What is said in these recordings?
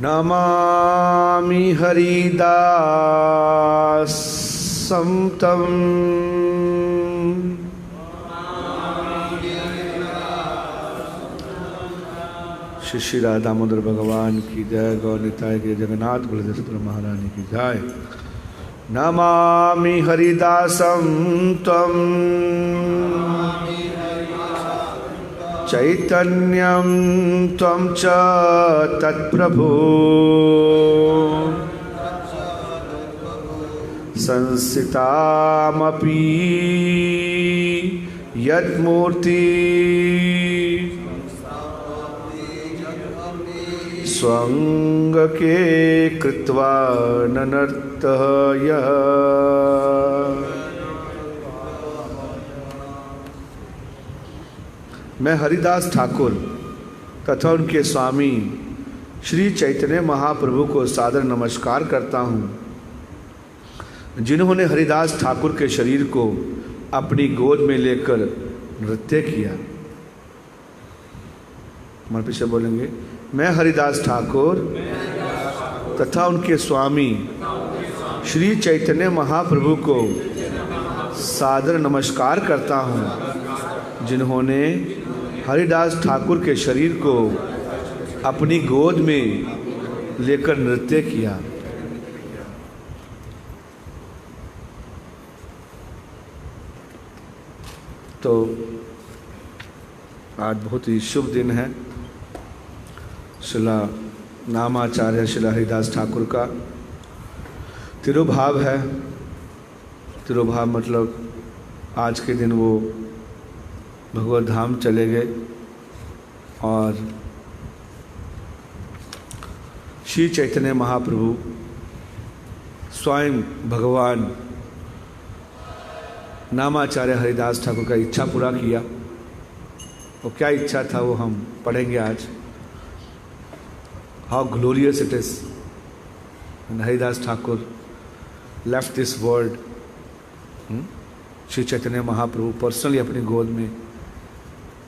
नमामि हरिदासं तम् श्री श्री राधा दामोदर भगवान की जय, गौर निताय की जगन्नाथ बलदेव सुभद्रा महारानी की जय। नमामि हरिदासं त्वं चैतन्यं त्वं च तत्प्रभु संस्थितामपि यद्मूर्ति स्वंग के कृत्वा ननर्तः यः। मैं हरिदास ठाकुर तथा उनके स्वामी श्री चैतन्य महाप्रभु को सादर नमस्कार करता हूँ, जिन्होंने हरिदास ठाकुर के शरीर को अपनी गोद में लेकर नृत्य किया। हमारे पीछे बोलेंगे, मैं हरिदास ठाकुर तथा उनके स्वामी श्री चैतन्य महाप्रभु को सादर नमस्कार करता हूँ, जिन्होंने हरिदास ठाकुर के शरीर को अपनी गोद में लेकर नृत्य किया। तो आज बहुत ही शुभ दिन है। शिला नामाचार्य शिला हरिदास ठाकुर का तिरुभाव है। तिरुभाव मतलब आज के दिन वो भगवत धाम चले गए और श्री चैतन्य महाप्रभु स्वयं भगवान नामाचार्य हरिदास ठाकुर का इच्छा पूरा किया। वो क्या इच्छा था वो हम पढ़ेंगे आज। How glorious it is when Haridas Thakur left this world. Shri Chaitanya Mahaprabhu personally अपनी गोद में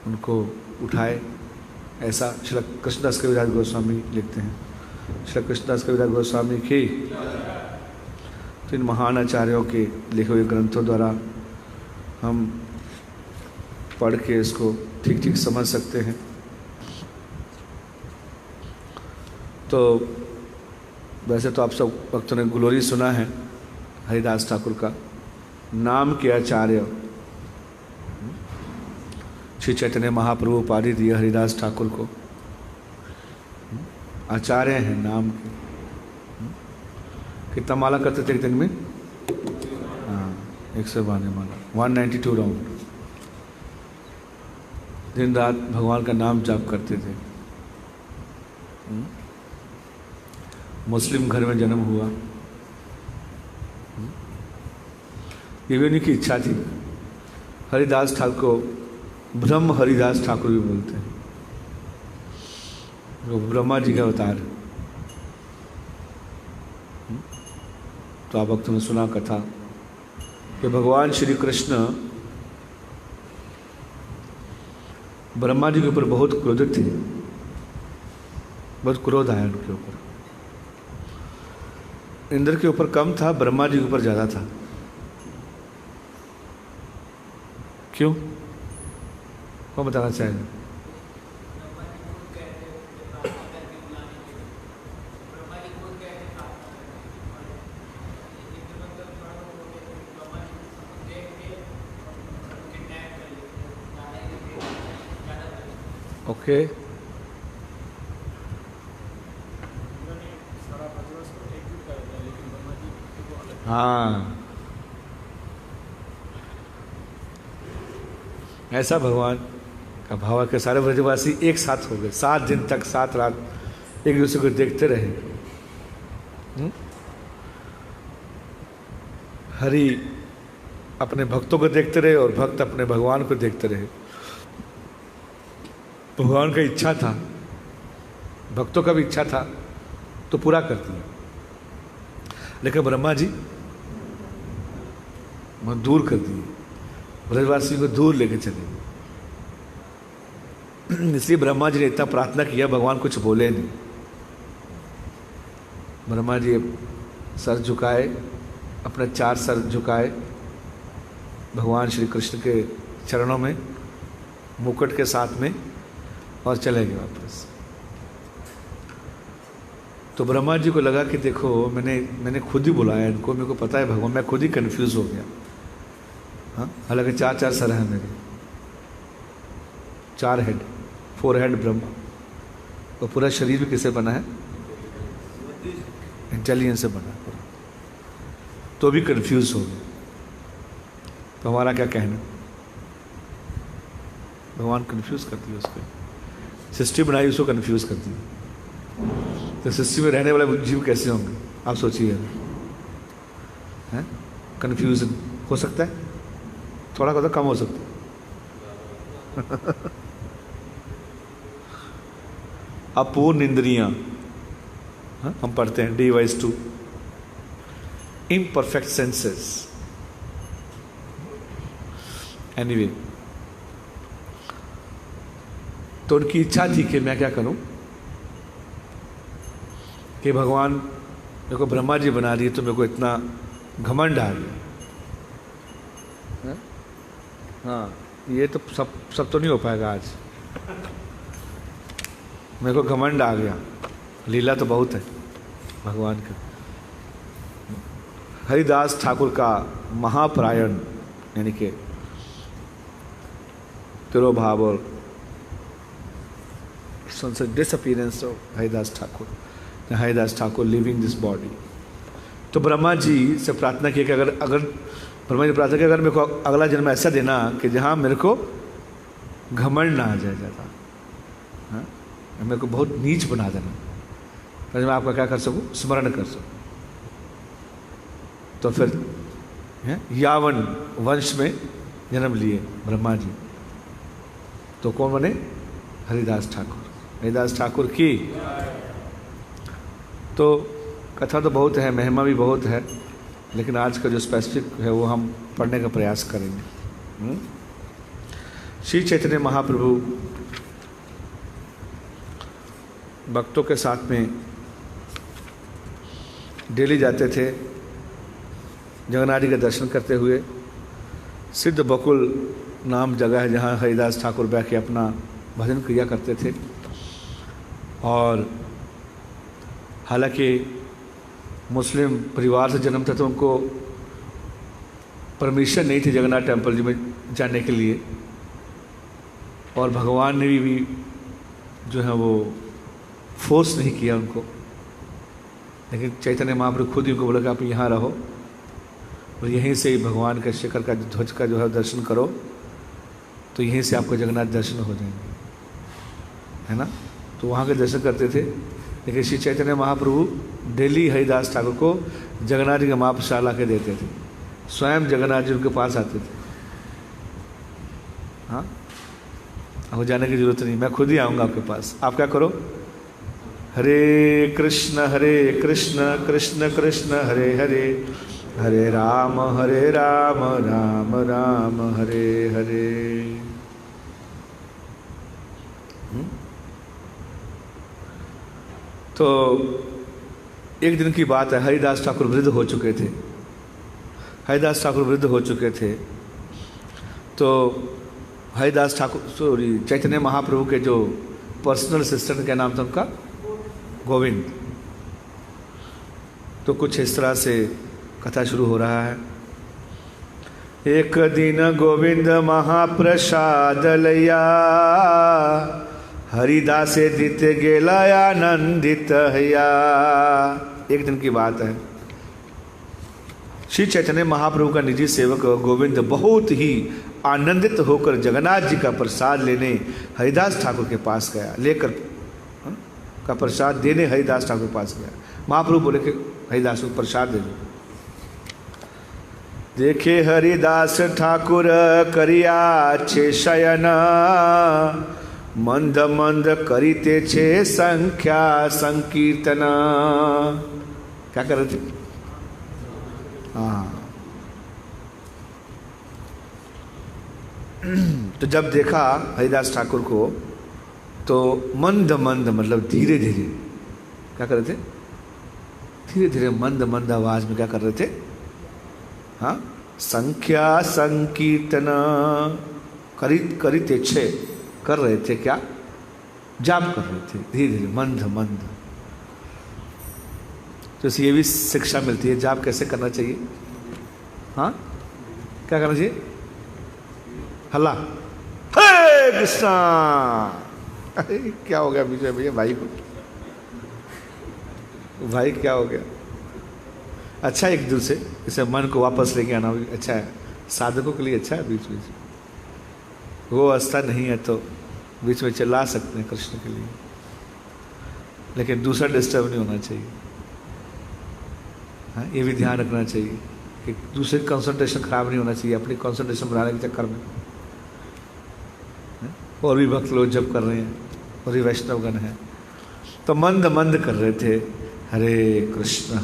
उनको उठाए। ऐसा श्री कृष्णदास कविराज गोस्वामी लिखते हैं। श्री कृष्णदास कविराज गोस्वामी की तो इन महान आचार्यों के लिखे हुए ग्रंथों द्वारा हम पढ़ के इसको ठीक ठीक समझ सकते हैं। तो वैसे तो आप सब भक्तों ने ग्लोरी सुना है हरिदास ठाकुर का। नाम के आचार्य श्री चैतन्य महाप्रभु उपाधि दिए हरिदास ठाकुर को। आचार्य हैं नाम के। कितना माला करते थे एक दिन में? हाँ, 192 माला, 192 राउंड। दिन रात भगवान का नाम जाप करते थे। मुस्लिम घर में जन्म हुआ। ये भी उन्हीं की इच्छा थी। हरिदास ठाकुर को ब्रह्म हरिदास ठाकुर भी बोलते हैं। वो ब्रह्मा जी का अवतार। तो आप भक्तों ने सुना कथा कि भगवान श्री कृष्ण ब्रह्मा जी के ऊपर बहुत क्रोधित थे। बहुत क्रोध आया उनके ऊपर। इंद्र के ऊपर कम था, ब्रह्मा जी के ऊपर ज़्यादा था। क्यों? कौन बताना चाहेगा? ओके। हाँ, ऐसा भगवान का भाव है कि सारे ब्रजवासी एक साथ हो गए। 7 दिन तक 7 रात एक दूसरे को देखते रहे। हरि अपने भक्तों को देखते रहे और भक्त अपने भगवान को देखते रहे। भगवान का इच्छा था, भक्तों का भी इच्छा था, तो पूरा कर दिया। लेकिन ब्रह्मा जी वहाँ दूर कर दिए, ब्रजवासी को दूर लेके चले। इसलिए ब्रह्मा जी ने इतना प्रार्थना किया, भगवान कुछ बोले नहीं। ब्रह्मा जी सर झुकाए, अपने 4 सर झुकाए भगवान श्री कृष्ण के चरणों में मुकुट के साथ में और चले गए वापस। तो ब्रह्मा जी को लगा कि देखो मैंने खुद ही बुलाया इनको, मेरे को पता है भगवान, मैं खुद ही कंफ्यूज हो गया। हाँ, हालांकि 4 सर हैं मेरे, 4 हेड, 4 हेड ब्रह्मा, और पूरा शरीर भी किससे बना है? इंटेलिजेंस से बना है, तो भी कंफ्यूज हो गए। तो हमारा क्या कहना? भगवान कंफ्यूज करती है उसको, सृष्टि बनाई उसको कंफ्यूज करती है। तो सृष्टि में रहने वाले जीव कैसे होंगे आप सोचिए, हैं? कंफ्यूजन हो सकता है, थोड़ा बहुत कम हो सकता है। अपूर्ण इंद्रियां, हम पढ़ते हैं D/2, imperfect senses। एनीवे, तो उनकी इच्छा थी कि मैं क्या करूं कि भगवान मेरे को ब्रह्मा जी बना दिए, तो मेरे को इतना घमंड आ गया। हाँ, ये तो सब तो नहीं हो पाएगा आज। मेरे को घमंड आ गया, लीला तो बहुत है भगवान का। हरिदास ठाकुर का महाप्रायण यानी कि तिरोभाव और disappearance of Haridas Thakur living this body. तो ब्रह्मा जी से प्रार्थना की कि अगर ब्रह्मा जी प्रार्थना की, अगर मेरे को अगला जन्म ऐसा देना कि जहाँ मेरे को घमंड ना आ जाए ज़्यादा, हाँ, मेरे को बहुत नीच बना देना, ताकि मैं आपका क्या कर सकूँ, स्मरण कर सकूँ। तो फिर यावन वंश में जन्म लिए ब्रह्मा जी। तो कौन बने? हरिदास ठाकुर की। तो कथा तो बहुत है, महिमा भी बहुत है, लेकिन आज का जो स्पेसिफिक है वो हम पढ़ने का प्रयास करेंगे। श्री चैतन्य महाप्रभु भक्तों के साथ में डेली जाते थे जगन्नाथ जी के दर्शन करते हुए। सिद्ध बकुल नाम जगह है जहाँ हरिदास ठाकुर बैठ के अपना भजन किया करते थे। और हालांकि मुस्लिम परिवार से जन्म था, तो उनको परमिशन नहीं थी जगन्नाथ टेम्पल जी में जाने के लिए, और भगवान ने भी जो है वो फोर्स नहीं किया उनको। लेकिन चैतन्य महाप्रभु खुद ही उनको बोला कि आप यहाँ रहो और यहीं से ही भगवान के शिखर का ध्वज का जो है दर्शन करो, तो यहीं से आपको जगन्नाथ दर्शन हो जाएंगे, है ना। तो वहाँ के दर्शन करते थे। लेकिन श्री चैतन्य महाप्रभु डेली हरिदास ठाकुर को जगन्नाथ जी का महाप्रसाद ला के देते थे, स्वयं जगन्नाथ जी उनके पास आते थे। हाँ, आपको जाने की जरूरत नहीं, मैं खुद ही आऊँगा आपके पास। आप क्या करो, हरे कृष्ण कृष्ण कृष्ण हरे हरे, हरे राम राम राम हरे हरे। तो एक दिन की बात है, हरिदास ठाकुर वृद्ध हो चुके थे। तो हरिदास ठाकुर चैतन्य महाप्रभु के जो पर्सनल असिस्टेंट, क्या नाम था उनका, गोविंद। तो कुछ इस तरह से कथा शुरू हो रहा है। एक दिन गोविंद महाप्रसाद लया, हरिदासे दित गेला आनंदित हया। एक दिन की बात है, श्री चैतन्य महाप्रभु का निजी सेवक गोविंद बहुत ही आनंदित होकर जगन्नाथ जी का प्रसाद लेने हरिदास ठाकुर के पास गया, लेकर का प्रसाद देने हरिदास ठाकुर के पास गया। महाप्रभु बोले कि हरिदास को प्रसाद दे दो। देखे हरिदास ठाकुर करिया छे शयन, मंद मंद करीते छे संख्या संकीर्तन। क्या कर रहे थे? हाँ। तो जब देखा हरिदास ठाकुर को, तो मंद मंद मतलब धीरे धीरे क्या कर रहे थे? धीरे धीरे मंद मंद आवाज में क्या कर रहे थे? हाँ, संख्या संकीर्तन करिते छे, कर रहे थे क्या? जाप कर रहे थे धीरे धीरे मंद मंद। तो ये भी शिक्षा मिलती है जाप कैसे करना चाहिए। हाँ, क्या करना चाहिए? हल्ला, हरे कृष्णा। क्या हो गया विजय भैया भाई को? भाई क्या हो गया? अच्छा, एक दूसरे इसे मन को वापस लेके आना भी अच्छा है, साधकों के लिए अच्छा है। बीच बीच वो अवस्था नहीं है तो बीच में चला सकते हैं कृष्ण के लिए, लेकिन दूसरा डिस्टर्ब नहीं होना चाहिए। हाँ, ये भी ध्यान रखना चाहिए कि दूसरे कंसंट्रेशन खराब नहीं होना चाहिए अपनी कंसंट्रेशन बनाने के चक्कर में। और भी भक्त लोग जब कर रहे हैं और भी वैष्णवगण हैं तो मंद मंद कर रहे थे, हरे कृष्ण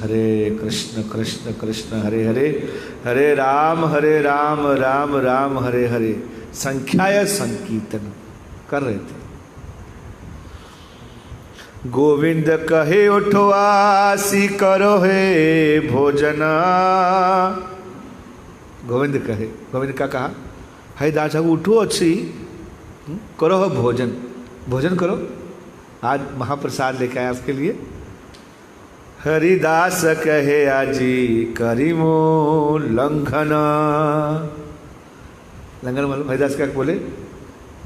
कृष्ण कृष्ण हरे हरे, हरे राम राम राम हरे हरे, संख्याय संकीर्तन कर रहे थे। गोविंद कहे उठो आसी करो हे भोजना। गोविंद कहे, गोविंद का कहा, हरिदास उठो अच्छी करो हो भोजन, भोजन करो, आज महाप्रसाद लेके आया आपके लिए। हरिदास कहे आजी करीमो लंघन। लंघन मतलब हरिदास क्या बोले?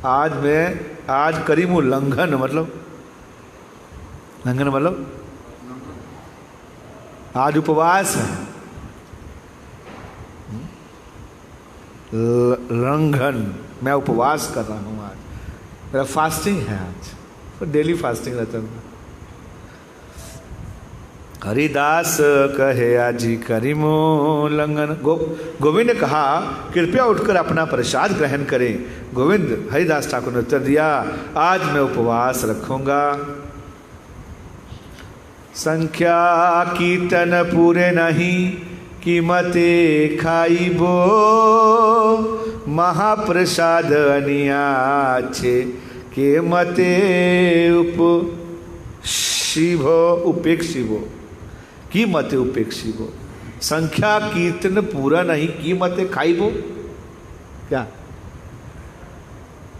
आज करीमो लंघन, मतलब लंघन मतलब आज उपवास है। लंघन, मैं उपवास कर रहा हूँ, आज मेरा फास्टिंग है, आज तो डेली फास्टिंग रहता है। हरिदास कहे आजी करीमो लंघन। गोविंद ने कहा कृपया उठकर अपना प्रसाद ग्रहण करें। गोविंद हरिदास ठाकुर ने उत्तर दिया, आज मैं उपवास रखूंगा। संख्या कीर्तन पूरे नहीं कीमते खाइबो, महाप्रसाद अनियाछे के मते उपेक्षिबो कीमते उपेक्षिबो। संख्या कीर्तन पूरा नहीं कीमते खाइबो, क्या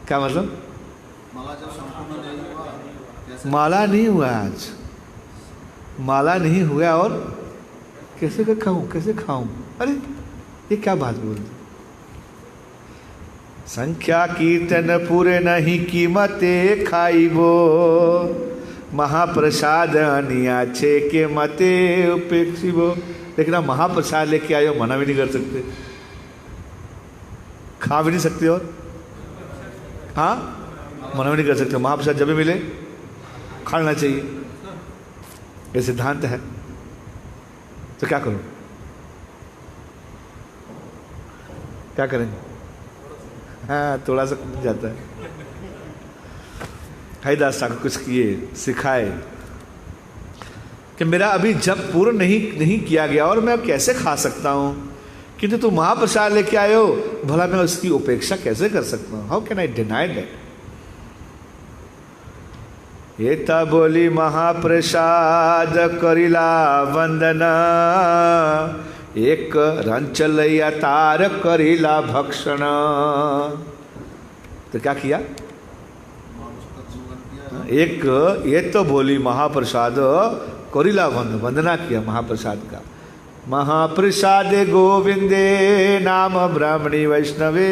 क्या मतलब? माला नहीं हुआ, आज माला नहीं हुआ और कैसे खाऊं, कैसे खाऊं? अरे ये क्या बात बोल दी? संख्या कीर्तन पूरे नहीं कीमते खाइबो, महाप्रसाद अनियाछे के मते उपेक्षिबो। लेकिन आप महाप्रसाद लेके आए हो, मना भी नहीं कर सकते, खा भी नहीं सकते, और हाँ मना भी नहीं कर सकते। महाप्रसाद जब भी मिले खाना चाहिए, ये सिद्धांत है। तो क्या करूं, क्या करेंगे? हाँ, थोड़ा सा जाता है। हरिदास ठाकुर कुछ किए, सिखाए कि मेरा अभी जब पूर्ण नहीं किया गया और मैं कैसे खा सकता हूं, किंतु तुम महाप्रसाद लेके आए हो, भला मैं उसकी उपेक्षा कैसे कर सकता हूं? How can I deny that? ये ता बोली महाप्रसाद करिला वंदना, एक रंचलैया तार करिला भक्षण। तो क्या किया? एक ये तो बोली महाप्रसाद करिला वंदना किया महाप्रसाद का। महाप्रसादे गोविंदे नाम ब्राह्मणी वैष्णवे,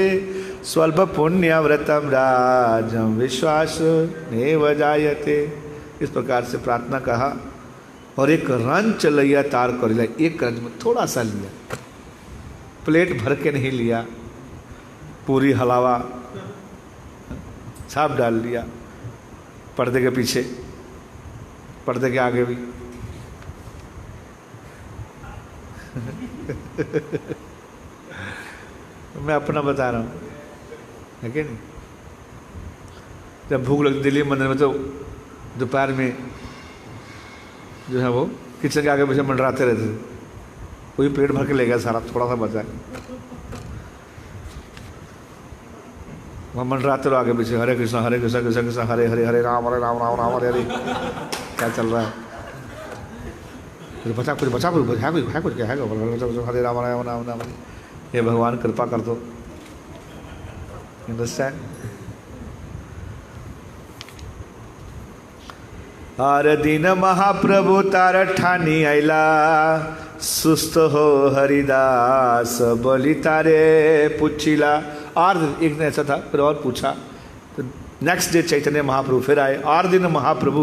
स्वल्प पुण्य व्रतम राजम विश्वास नेव जायते। इस प्रकार से प्रार्थना कहा और एक रंच लिया तार कर लिया। एक रंच में थोड़ा सा लिया, प्लेट भर के नहीं लिया, पूरी हलावा छाप डाल लिया, पर्दे के पीछे, पर्दे के आगे भी। मैं अपना बता रहा हूँ, है कि नहीं? जब भूख लगती दिल्ली मंदिर में तो दोपहर में जो है वो किचन के आगे पीछे मंडराते रहते थे। कोई प्लेट भर के ले गया सारा, थोड़ा सा बचा है, वहाँ मंडराते रहो आगे पीछे, हरे कृष्णा कृष्ण कृष्ण हरे हरे, हरे राम राम राम राम हरे हरे। क्या चल रहा है? कुछ बचा कुछ बचा कुछ है कुछ क्या है हरे राम राम राम राम, हे भगवान कृपा कर दो। अंडरस्टैंड? हर दिन महाप्रभु तार ठानी आइला, सुस्त हो हरिदास बोली तारे पूछिला। और एक दिन ऐसा था, फिर और पूछा, तो नेक्स्ट डे चैतन्य महाप्रभु फिर आए। और दिन महाप्रभु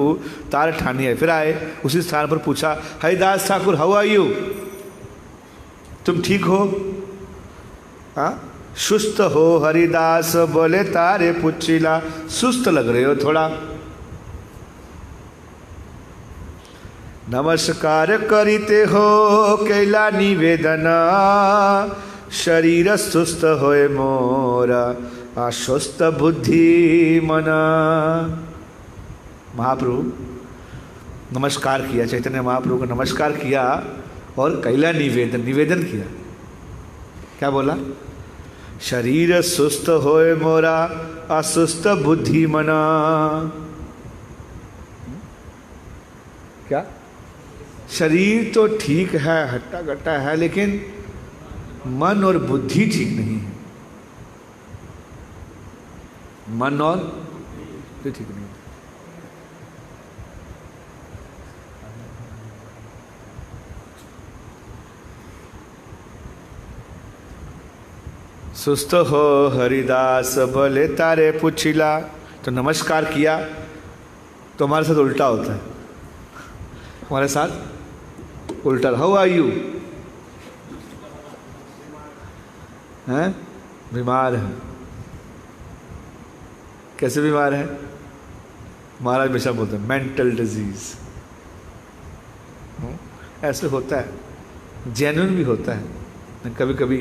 तार ठानी आए, फिर आए उसी स्थान पर पूछा, Haridas Thakur how are you, तुम ठीक हो? हाँ, सुस्त हो हरिदास बोले तारे पूछिला, सुस्त लग रहे हो थोड़ा। नमस्कार करीते हो कैला निवेदन, शरीर सुस्त होए मोरा अस्वस्थ बुद्धि मन। महाप्रभु नमस्कार किया, चैतन्य महाप्रभु को नमस्कार किया और कैला निवेदन किया। क्या बोला? शरीर सुस्त होए मोरा अस्वस्थ बुद्धि मन। क्या? शरीर तो ठीक है, हट्टा कट्टा है, लेकिन मन और बुद्धि ठीक नहीं है। मन और बुद्धि ठीक नहीं है। सुस्त हो हरिदास बोले तारे पूछिला, तो नमस्कार किया। तो हमारे साथ उल्टा होता है, हमारे साथ उल्टा। How are you? हैं? बीमार है। कैसे बीमार है? महाराज हमेशा बोलते हैं मेंटल डिजीज। ऐसे होता है, जेन्युइन भी होता है। कभी कभी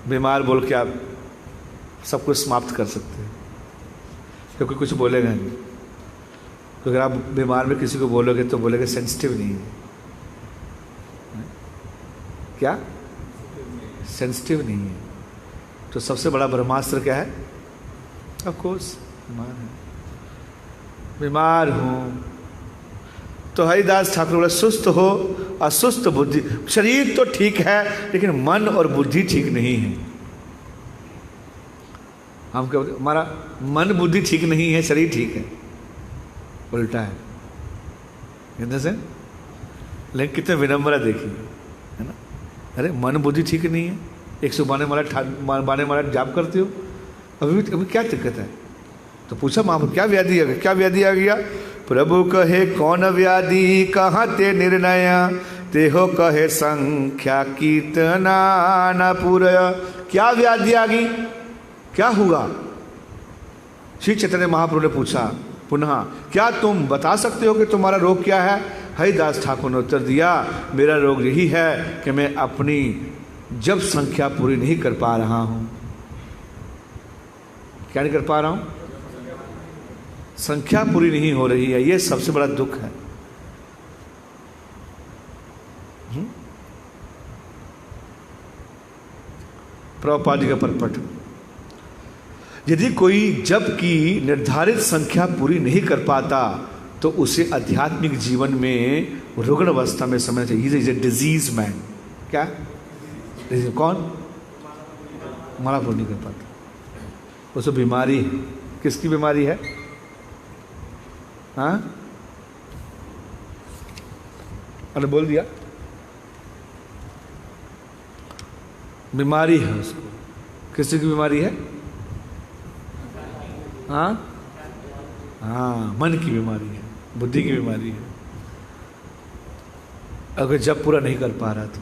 बीमार बोल के आप सब कुछ समाप्त कर सकते हैं, क्योंकि कुछ बोलेगा नहीं। तो अगर आप बीमार में किसी को बोलोगे तो बोलेगा सेंसिटिव नहीं है। क्या? सेंसिटिव नहीं है। तो सबसे बड़ा ब्रह्मास्त्र क्या है? ऑफ कोर्स बीमार है, बीमार हूँ। तो हरिदास ठाकुर बोले सुस्त हो अस्वस्थ बुद्धि। शरीर तो ठीक है, लेकिन मन और बुद्धि ठीक नहीं है। हम क्या बोलते? हमारा मन बुद्धि ठीक नहीं है, शरीर ठीक है। उल्टा है, से लेकिन कितने विनम्र देखिए, है ना? अरे मन बुद्धि ठीक नहीं है, 112 माला जाप करते हो, अभी क्या दिक्कत है? तो पूछा माँ क्या व्याधि है? क्या व्याधि आ गया? प्रभु कहे कौन व्याधि कहाँ ते निर्णय, ते हो कहे संख्या कीर्तना न पूरय। क्या व्याधि आ गई? क्या हुआ? श्री चैतन्य महाप्रभु ने पूछा पुनः, क्या तुम बता सकते हो कि तुम्हारा रोग क्या है? हरिदास ठाकुर ने उत्तर दिया, मेरा रोग यही है कि मैं अपनी जब संख्या पूरी नहीं कर पा रहा हूं। क्या नहीं कर पा रहा हूं? संख्या पूरी नहीं हो रही है, यह सबसे बड़ा दुख है। प्रभुपाद जी का परपट, यदि कोई जब की निर्धारित संख्या पूरी नहीं कर पाता तो उसे आध्यात्मिक जीवन में रुग्ण अवस्था में समझना चाहिए। Is a disease man. क्या डिजीज? कौन? माला पूरी नहीं कर पाता, उसे बीमारी है। किसकी बीमारी है? हाँ, अरे बोल दिया, बीमारी है उसको। किसी की बीमारी है? हाँ हाँ, मन की बीमारी है, बुद्धि की बीमारी है। अगर जब पूरा नहीं कर पा रहा तो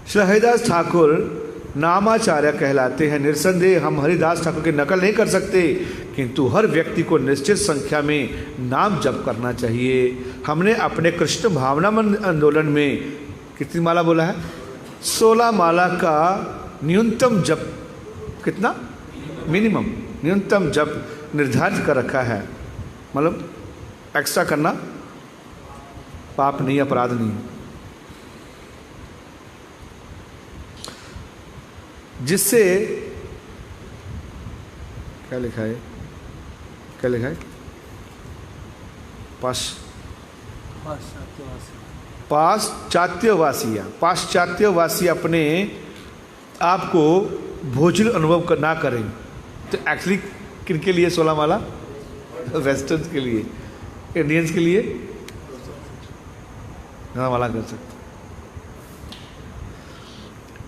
श्री हरिदास ठाकुर नामाचार्य कहलाते हैं। निस्संदेह हम हरिदास ठाकुर की नकल नहीं कर सकते, किंतु हर व्यक्ति को निश्चित संख्या में नाम जप करना चाहिए। हमने अपने कृष्ण भावना आंदोलन में कितनी माला बोला है? 16 माला का न्यूनतम जप, कितना? मिनिमम न्यूनतम जप निर्धारित कर रखा है। मतलब एक्स्ट्रा करना पाप नहीं, अपराध नहीं। जिससे क्या लिखा है? क्या लिखा है? पास पाश्चात्यवासी अपने आप को भोजन अनुभव ना करें। तो एक्चुअली किनके लिए 16 माला? वेस्टर्न के लिए, इंडियंस के लिए माला कर सकते।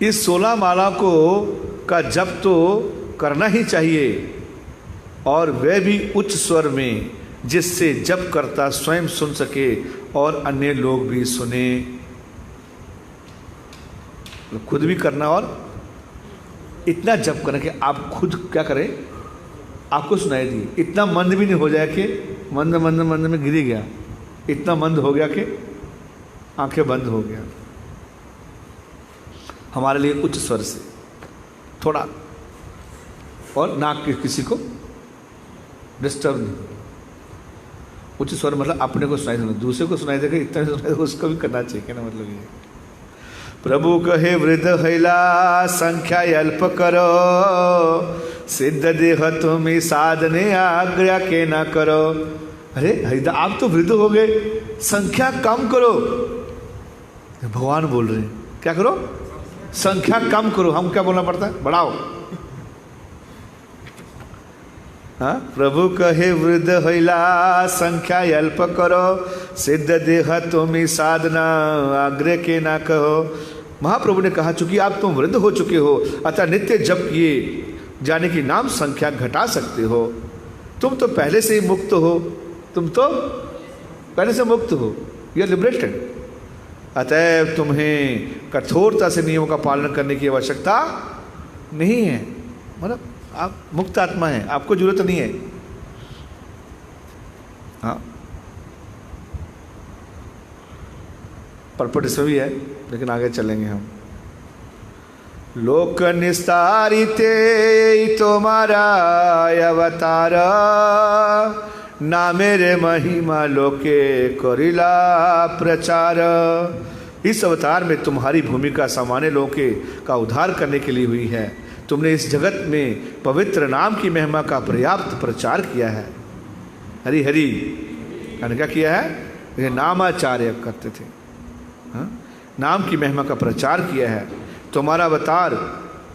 इस 16 माला को का जप तो करना ही चाहिए, और वह भी उच्च स्वर में, जिससे जप करता स्वयं सुन सके और अन्य लोग भी सुने। खुद भी करना और इतना जप करें कि आप खुद क्या करें, आपको सुनाई दिए। इतना मंद भी नहीं हो जाए कि मंद मंद मंद में गिर गया, इतना मंद हो गया कि आंखें बंद हो गया। हमारे लिए उच्च स्वर से थोड़ा, और नाक के किसी को डिस्टर्ब नहीं। उच्च स्वर मतलब अपने को सुनाई देना, दूसरे को सुनाई देगा इतना सुनाई देगा, उसको भी करना चाहिए। क्या ना मतलब ये, प्रभु कहे वृद्ध हैला संख्या अल्प करो, सिद्ध देह तुम साधने आज्ञा के ना करो। अरे हरिदा आप तो वृद्ध हो गए, संख्या कम करो। भगवान बोल रहे हैं क्या करो? संख्या कम करो। हम क्या बोलना पड़ता है? बढ़ाओ। हाँ, प्रभु कहे वृद्ध हैला संख्या अल्प करो, सिद्ध देह तुम साधना आग्रह के ना कहो। महाप्रभु ने कहा, चूंकि आप तुम वृद्ध हो चुके हो, अतः नित्य जप किए जाने की नाम संख्या घटा सकते हो। तुम तो पहले से ही मुक्त हो, तुम तो पहले से मुक्त हो, यू आर लिबरेटेड। अतः तुम्हें कठोरता से नियमों का पालन करने की आवश्यकता नहीं है। मतलब आप मुक्त आत्मा हैं, आपको जरूरत नहीं है। हाँ, परपट इसमें भी है, लेकिन आगे चलेंगे हम। लोक निस्तारिते तुम्हारा अवतार, ना मेरे महिमा लोके करिला प्रचार। इस अवतार में तुम्हारी भूमिका सामान्य लोगों का उद्धार करने के लिए हुई है। तुमने इस जगत में पवित्र नाम की महिमा का पर्याप्त प्रचार किया है। हरि हरि क्या किया है? ये नामाचार्य करते थे। हाँ? नाम की महिमा का प्रचार किया है। तुम्हारा अवतार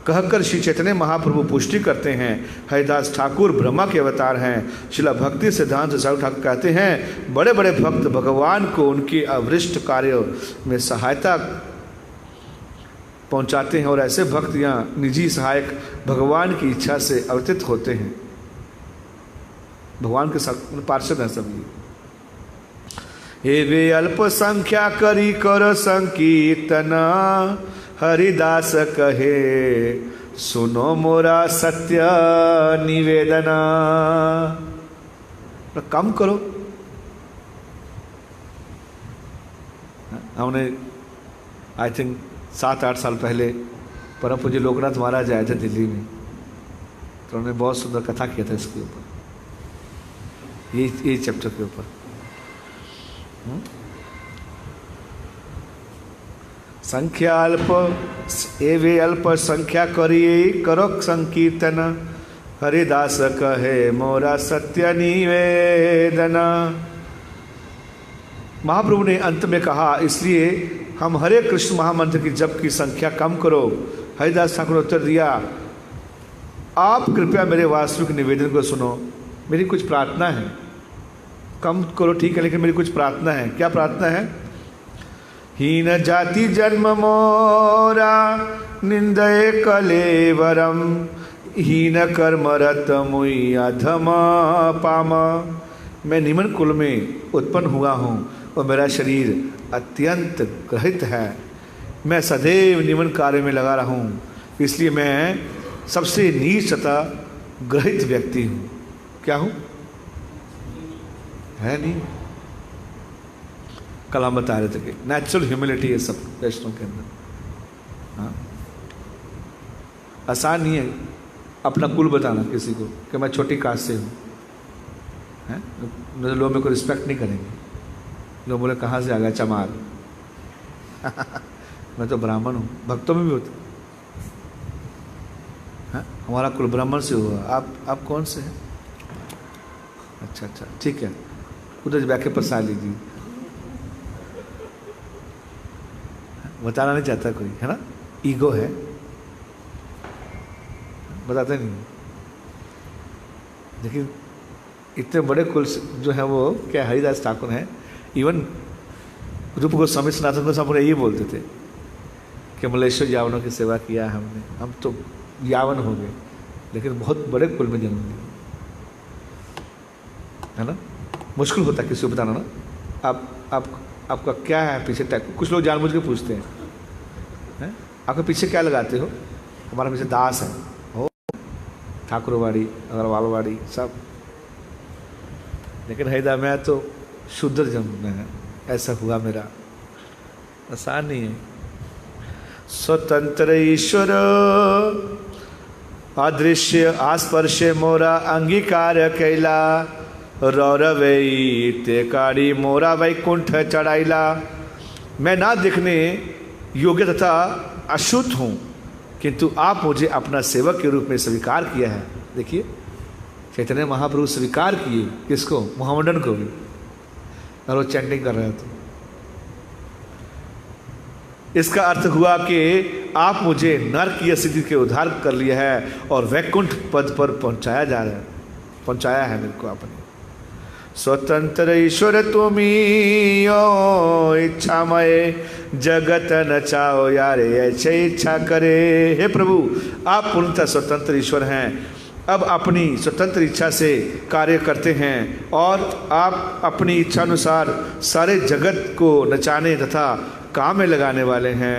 कहकर श्री चैतन्य महाप्रभु पुष्टि करते हैं। हरिदास ठाकुर ब्रह्मा के अवतार हैं। शिला भक्ति सिद्धांत साहू ठाकुर कहते हैं, बड़े बड़े भक्त भगवान को उनके अवृष्ट कार्यों में सहायता पहुंचाते हैं, और ऐसे भक्त यहाँ निजी सहायक भगवान की इच्छा से अवतीत होते हैं। भगवान के साथ पार्षद हैं सभी। हे वे अल्प संख्या करी कर संकीर्तन, हरिदास कहे सुनो मोरा सत्य निवेदना। कम करो। हमने आई थिंक 7-8 साल पहले परम पूज्य लोकनाथ महाराज आए थे दिल्ली में, तो उन्होंने बहुत सुंदर कथा किया था इसके ऊपर, ये चैप्टर के ऊपर। संख्या अल्प एवे अल्प संख्या करिए करो संकीर्तन, हरिदास कहे मोरा सत्य निवेदना। महाप्रभु ने अंत में कहा, इसलिए हम हरे कृष्ण महामंत्र की जप की संख्या कम करो। हरिदास ठाकुर ने उत्तर दिया, आप कृपया मेरे वास्तविक निवेदन को सुनो। मेरी कुछ प्रार्थना है, कम करो ठीक है, लेकिन मेरी कुछ प्रार्थना है। क्या प्रार्थना है? हीन जाति जन्म मोरा निंदे कलेवरम, हीन कर्म रत मुई अधम पाम। मैं निम्न कुल में उत्पन्न हुआ हूँ और मेरा शरीर अत्यंत ग्रहित है। मैं सदैव निम्न कार्य में लगा रहा हूँ, इसलिए मैं सबसे नीच तथा ग्रहित व्यक्ति हूँ। क्या हूँ? है नहीं। कल हम बता रहे थे कि नेचुरल ह्यूमिलिटी है सब वैष्णव के अंदर। हाँ, आसान नहीं है अपना कुल बताना किसी को कि मैं छोटी कास्ट से हूँ। हैं, लोग मेरे को रिस्पेक्ट नहीं करेंगे। लोग बोले कहाँ से आ गया चमार। मैं तो ब्राह्मण हूँ। भक्तों में भी होते हैं, हमारा कुल ब्राह्मण से हुआ। आप कौन से हैं? अच्छा, ठीक है, उधर बैठ के प्रसाद लीजिए। बताना नहीं चाहता कोई, है ना, ईगो है, बताते नहीं। लेकिन इतने बड़े कुल जो है वो क्या हरिदास ठाकुर हैं, इवन रूप गोस्वामी सनातन गोस्वामी ये बोलते थे कि मलेश्वर यावनों की सेवा किया हमने, हम तो यावन हो गए लेकिन बहुत बड़े कुल में जन्म लिया, है ना। मुश्किल होता है किसी को बताना ना, आपका क्या है पीछे टैग। कुछ लोग जानबूझ के पूछते हैं आपके पीछे क्या लगाते हो, हमारा पीछे दास है, हो ठाकुरवाड़ी अग्रवालवाड़ी सब। लेकिन हैदा मैं तो शूद्र जन्म में है, ऐसा हुआ मेरा, आसान नहीं है। स्वतंत्र ईश्वर अदृश्य आस्पर्शे मोरा अंगीकार कैला, रौरवई ते काड़ी मोरा वैकुंठ चढ़ाइला। मैं ना दिखने योग्य तथा अशुद्ध हूँ, किंतु आप मुझे अपना सेवक के रूप में स्वीकार किया है। देखिए चैतन्य महाप्रभु स्वीकार किए किसको, मोहम्मदन को भी, और वो चैंटिंग कर रहे थे। इसका अर्थ हुआ कि आप मुझे नरकीय स्थिति के उद्धार कर लिया है और वैकुंठ पद पर पहुंचाया है मेरे को आपने। स्वतंत्र ईश्वर तुमी इच्छामय जगत नचाओ यारे ऐसे इच्छा करे। हे प्रभु आप पूर्णतः स्वतंत्र ईश्वर हैं, अब अपनी स्वतंत्र इच्छा से कार्य करते हैं और आप अपनी इच्छा अनुसार सारे जगत को नचाने तथा काम में लगाने वाले हैं।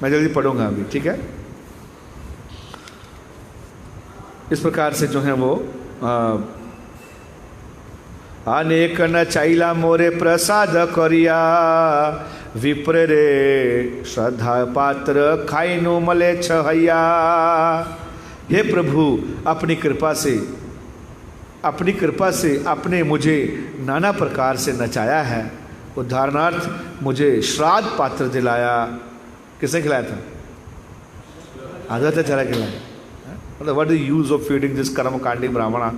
मैं जल्दी पढ़ूंगा अभी, ठीक है। इस प्रकार से जो है वो अनेक नचाइला मोरे प्रसाद करिया, विप्र रे श्रद्धा पात्र खाइनु मले छहैया। हे प्रभु अपनी कृपा से आपने मुझे नाना प्रकार से नचाया है। उदाहरणार्थ मुझे श्राद्ध पात्र दिलाया, किसने खिलाया था, आदताचार्य खिलाया। मतलब what is use of feeding this कर्मकांडी ब्राह्मणा।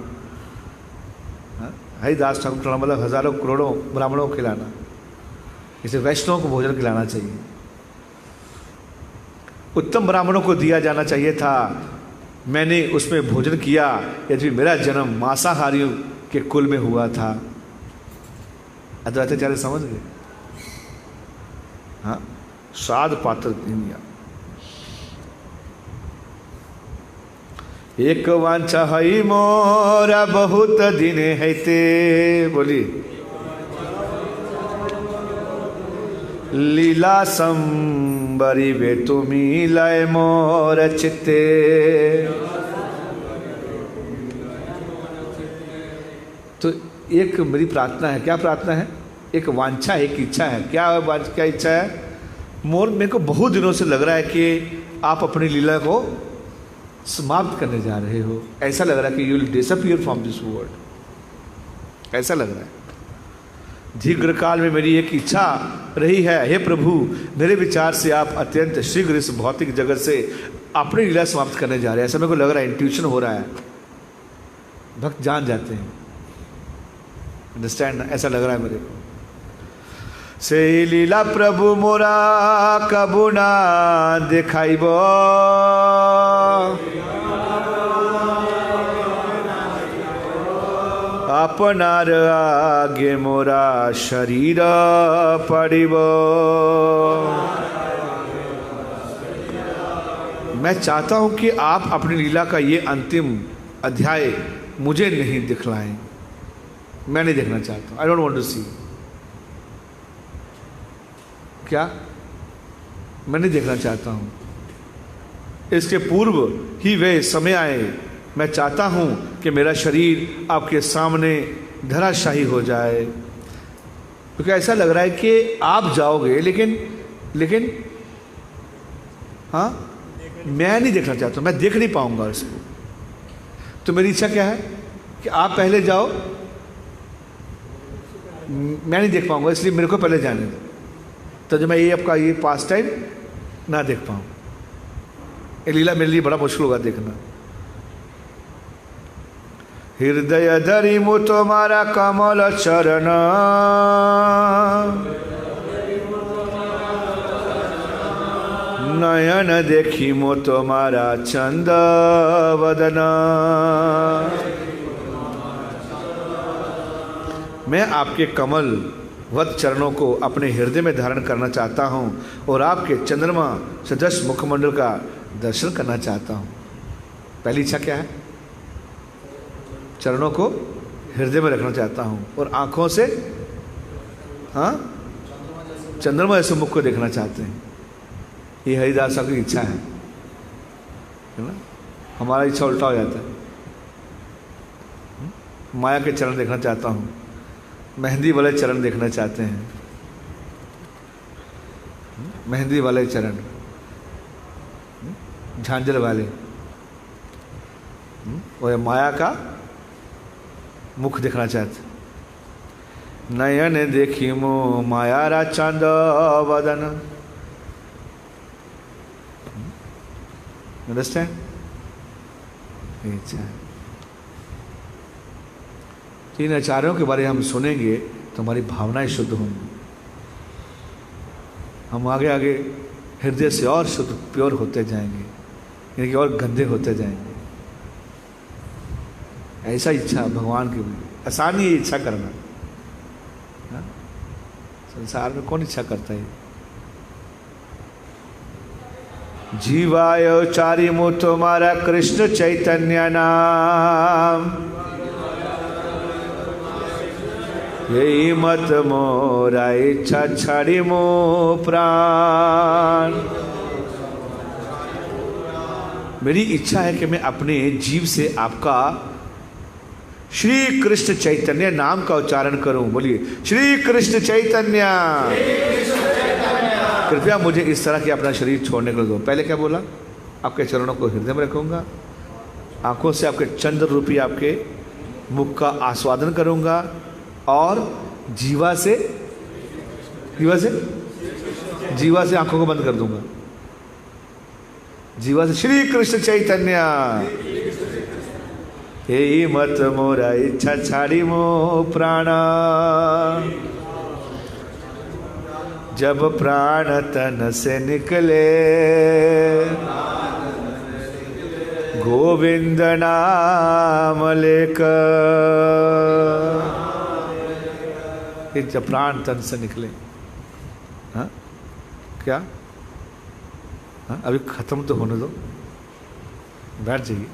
हरिदास ठाकुर खिलाना मतलब हजारों करोड़ों ब्राह्मणों को खिलाना, इसे वैष्णवों को भोजन खिलाना चाहिए। उत्तम ब्राह्मणों को दिया जाना चाहिए था, मैंने उसमें भोजन किया, यदि मेरा जन्म मांसाहारियों के कुल में हुआ था। अद्वैताचार्य समझ गए, हाँ, श्राद्ध पात्र दिया। एक वांछा हई मोरा बहुत दिन हैते, बोली लीला संबरी वे तुमी लय मोर चित्ते। तो एक मेरी प्रार्थना है, क्या प्रार्थना है, एक वांछा है, एक इच्छा है। क्या इच्छा है, मेरे को बहुत दिनों से लग रहा है कि आप अपनी लीला को समाप्त करने जा रहे हो। ऐसा लग रहा है कि you will disappear from this world, ऐसा लग रहा है। दीर्घ काल में मेरी एक इच्छा रही है, हे प्रभु मेरे विचार से आप अत्यंत शीघ्र इस भौतिक जगत से अपनी लीला समाप्त करने जा रहे हैं। ऐसा मेरे को लग रहा है, इंट्यूशन हो रहा है, भक्त जान जाते हैं, अंडरस्टैंड, ऐसा लग रहा है मेरे को। से लीला प्रभु मोरा कबू ना दिखाइब, अपनार आगे मोरा शरीर पड़िब। मैं चाहता हूं कि आप अपनी लीला का ये अंतिम अध्याय मुझे नहीं दिखलाएं, मैं नहीं देखना चाहता, आई डोंट वांट टू सी। क्या मैं नहीं देखना चाहता हूं, इसके पूर्व ही वे समय आए। मैं चाहता हूं कि मेरा शरीर आपके सामने धराशायी हो जाए, क्योंकि ऐसा लग रहा है कि आप जाओगे, लेकिन हाँ मैं नहीं देखना चाहता, मैं देख नहीं पाऊंगा इसको। तो मेरी इच्छा क्या है कि आप पहले जाओ, मैं नहीं देख पाऊंगा, इसलिए मेरे को पहले जाने दो, तो जो मैं ये आपका ये पास टाइम ना देख पाऊँ। ये लीला मेरे लिए बड़ा मुश्किल होगा देखना। हृदय धरि मु तुम्हारा कमल चरण, नयन देखी मो तुम्हारा चंद वदना। मैं आपके कमल वत चरणों को अपने हृदय में धारण करना चाहता हूँ और आपके चंद्रमा सदृश मुखमंडल का दर्शन करना चाहता हूँ। पहली इच्छा क्या है? चरणों को हृदय में रखना चाहता हूँ और आँखों से चंद्रमा जैसे मुख को देखना चाहते हैं। ये हरिदास की इच्छा है ना। हमारा इच्छा उल्टा हो जाता है। माया के चरण देखना चाहता हूँ, मेहंदी वाले चरण देखना चाहते हैं। मेहंदी वाले चरण, झांझर वाले, और माया का मुख देखना चाहते। नयन देखी मो मायारा चांद वदन। अंडरस्टैंड? इच्छा है। तीन आचार्यों के बारे में हम सुनेंगे तो हमारी भावनाएं शुद्ध होंगी। हम आगे आगे हृदय से और शुद्ध प्योर होते जाएंगे, यानी कि और गंदे होते जाएंगे। ऐसा इच्छा भगवान की भी आसान ही इच्छा करना। संसार में कौन इच्छा करता है? जीवाय चारि मु तुम्हारा कृष्ण चैतन्य नाम, यही मत मोरा इच्छा छाड़ी मो प्राण। मेरी इच्छा है कि मैं अपने जीव से आपका श्री कृष्ण चैतन्य नाम का उच्चारण करूं। बोलिए श्री कृष्ण चैतन्य। कृपया मुझे इस तरह की अपना शरीर छोड़ने को दो। पहले क्या बोला? आपके चरणों को हृदय में रखूंगा, आंखों से आपके चंद्र रूपी आपके मुख का आस्वादन करूंगा और जीवा से आंखों को बंद कर दूंगा। जीवा से श्री कृष्ण चैतन्य। हे मत मोरा इच्छा छाड़ी मो प्राणा, जब प्राण तन से निकले गोविंद नाम लेकर। जब प्राण तन से निकले, हाँ क्या? हाँ अभी खत्म तो होने दो, बैठ जाइए,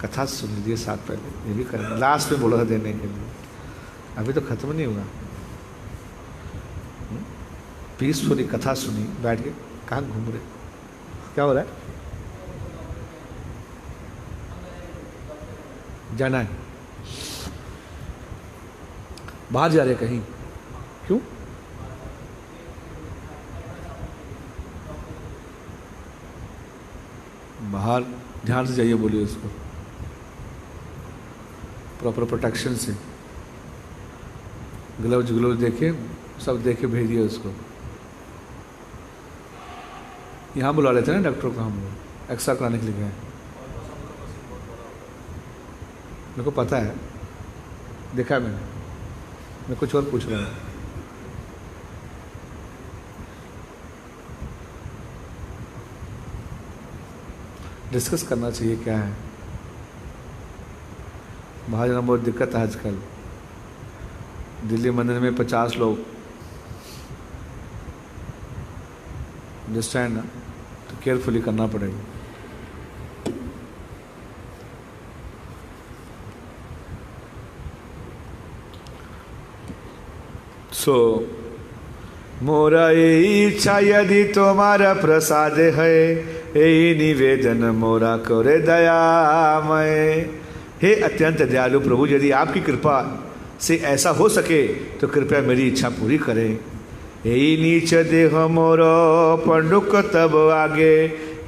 कथा सुन लीजिए साथ। पहले ये भी करें, लास्ट में बोला था देने के लिए, अभी तो खत्म नहीं हुआ। पीसफुली कथा सुनी बैठ के। कहाँ घूम रहे? क्या हो रहा है? जाना है? बाहर जा रहे कहीं? क्यों? बाहर ध्यान से जाइए, बोलिए उसको प्रॉपर प्रोटेक्शन से। ग्लव्स देखे, सब देखे भेजिए उसको। यहाँ बुला लेते हैं ना डॉक्टर को, हम लोग एक्सरा कराने के लिए गए। मेरे को पता है, देखा है मैंने। मैं कुछ और पूछ रहा हूँ। डिस्कस करना चाहिए क्या है। बाहर जाना बहुत दिक्कत है आजकल। दिल्ली मंदिर में 50 लोग, अंडरस्टैंड ना, तो केयरफुली करना पड़ेगा। मोरा इच्छा यदि तुम्हारा प्रसाद है, यही निवेदन मोरा करे दयामय। हे अत्यंत दयालु प्रभु, यदि आपकी कृपा से ऐसा हो सके तो कृपया मेरी इच्छा पूरी करें। यही नीच देह मोरो पंडुक तब आगे,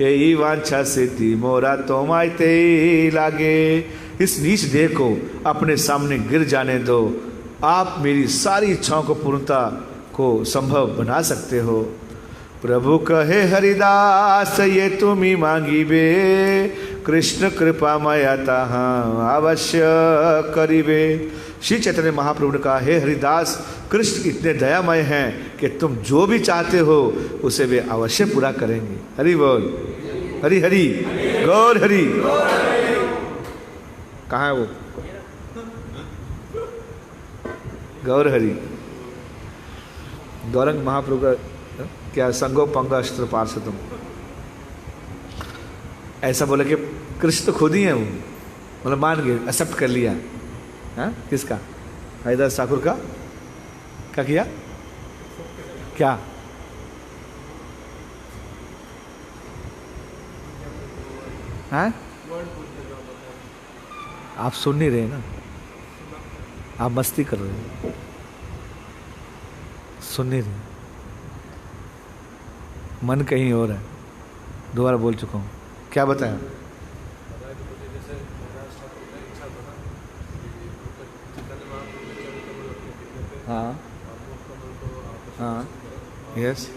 यही वांछा सिद्धि मोरा तोमाय ते लागे। इस नीच देह को अपने सामने गिर जाने दो, आप मेरी सारी इच्छाओं को पूर्णता को संभव बना सकते हो। प्रभु कहे हरिदास ये तुम ही मांगी बे, कृष्ण कृपा मयतः अवश्य करिबे। श्री चैतन्य महाप्रभु ने कहा, हे हरिदास, कृष्ण इतने दयामय हैं कि तुम जो भी चाहते हो उसे वे अवश्य पूरा करेंगे। हरि बोल, हरि हरि, गौर हरि। कहाँ है वो? गौर हरि। गौरंग महाप्रभु का क्या संगो पंग अस्त्र पार्षदम, ऐसा बोला कि कृष्ण तो खुद ही है वो, मतलब मान गए, एक्सेप्ट कर लिया। हाँ, किसका? हरिदास ठाकुर का क्या किया? क्या? हाँ, आप सुन नहीं रहे ना, आप मस्ती कर रहे हो, सुन नहीं रहे, मन कहीं और है। दोबारा बोल चुका हूँ, क्या बताया? हाँ हाँ, यस,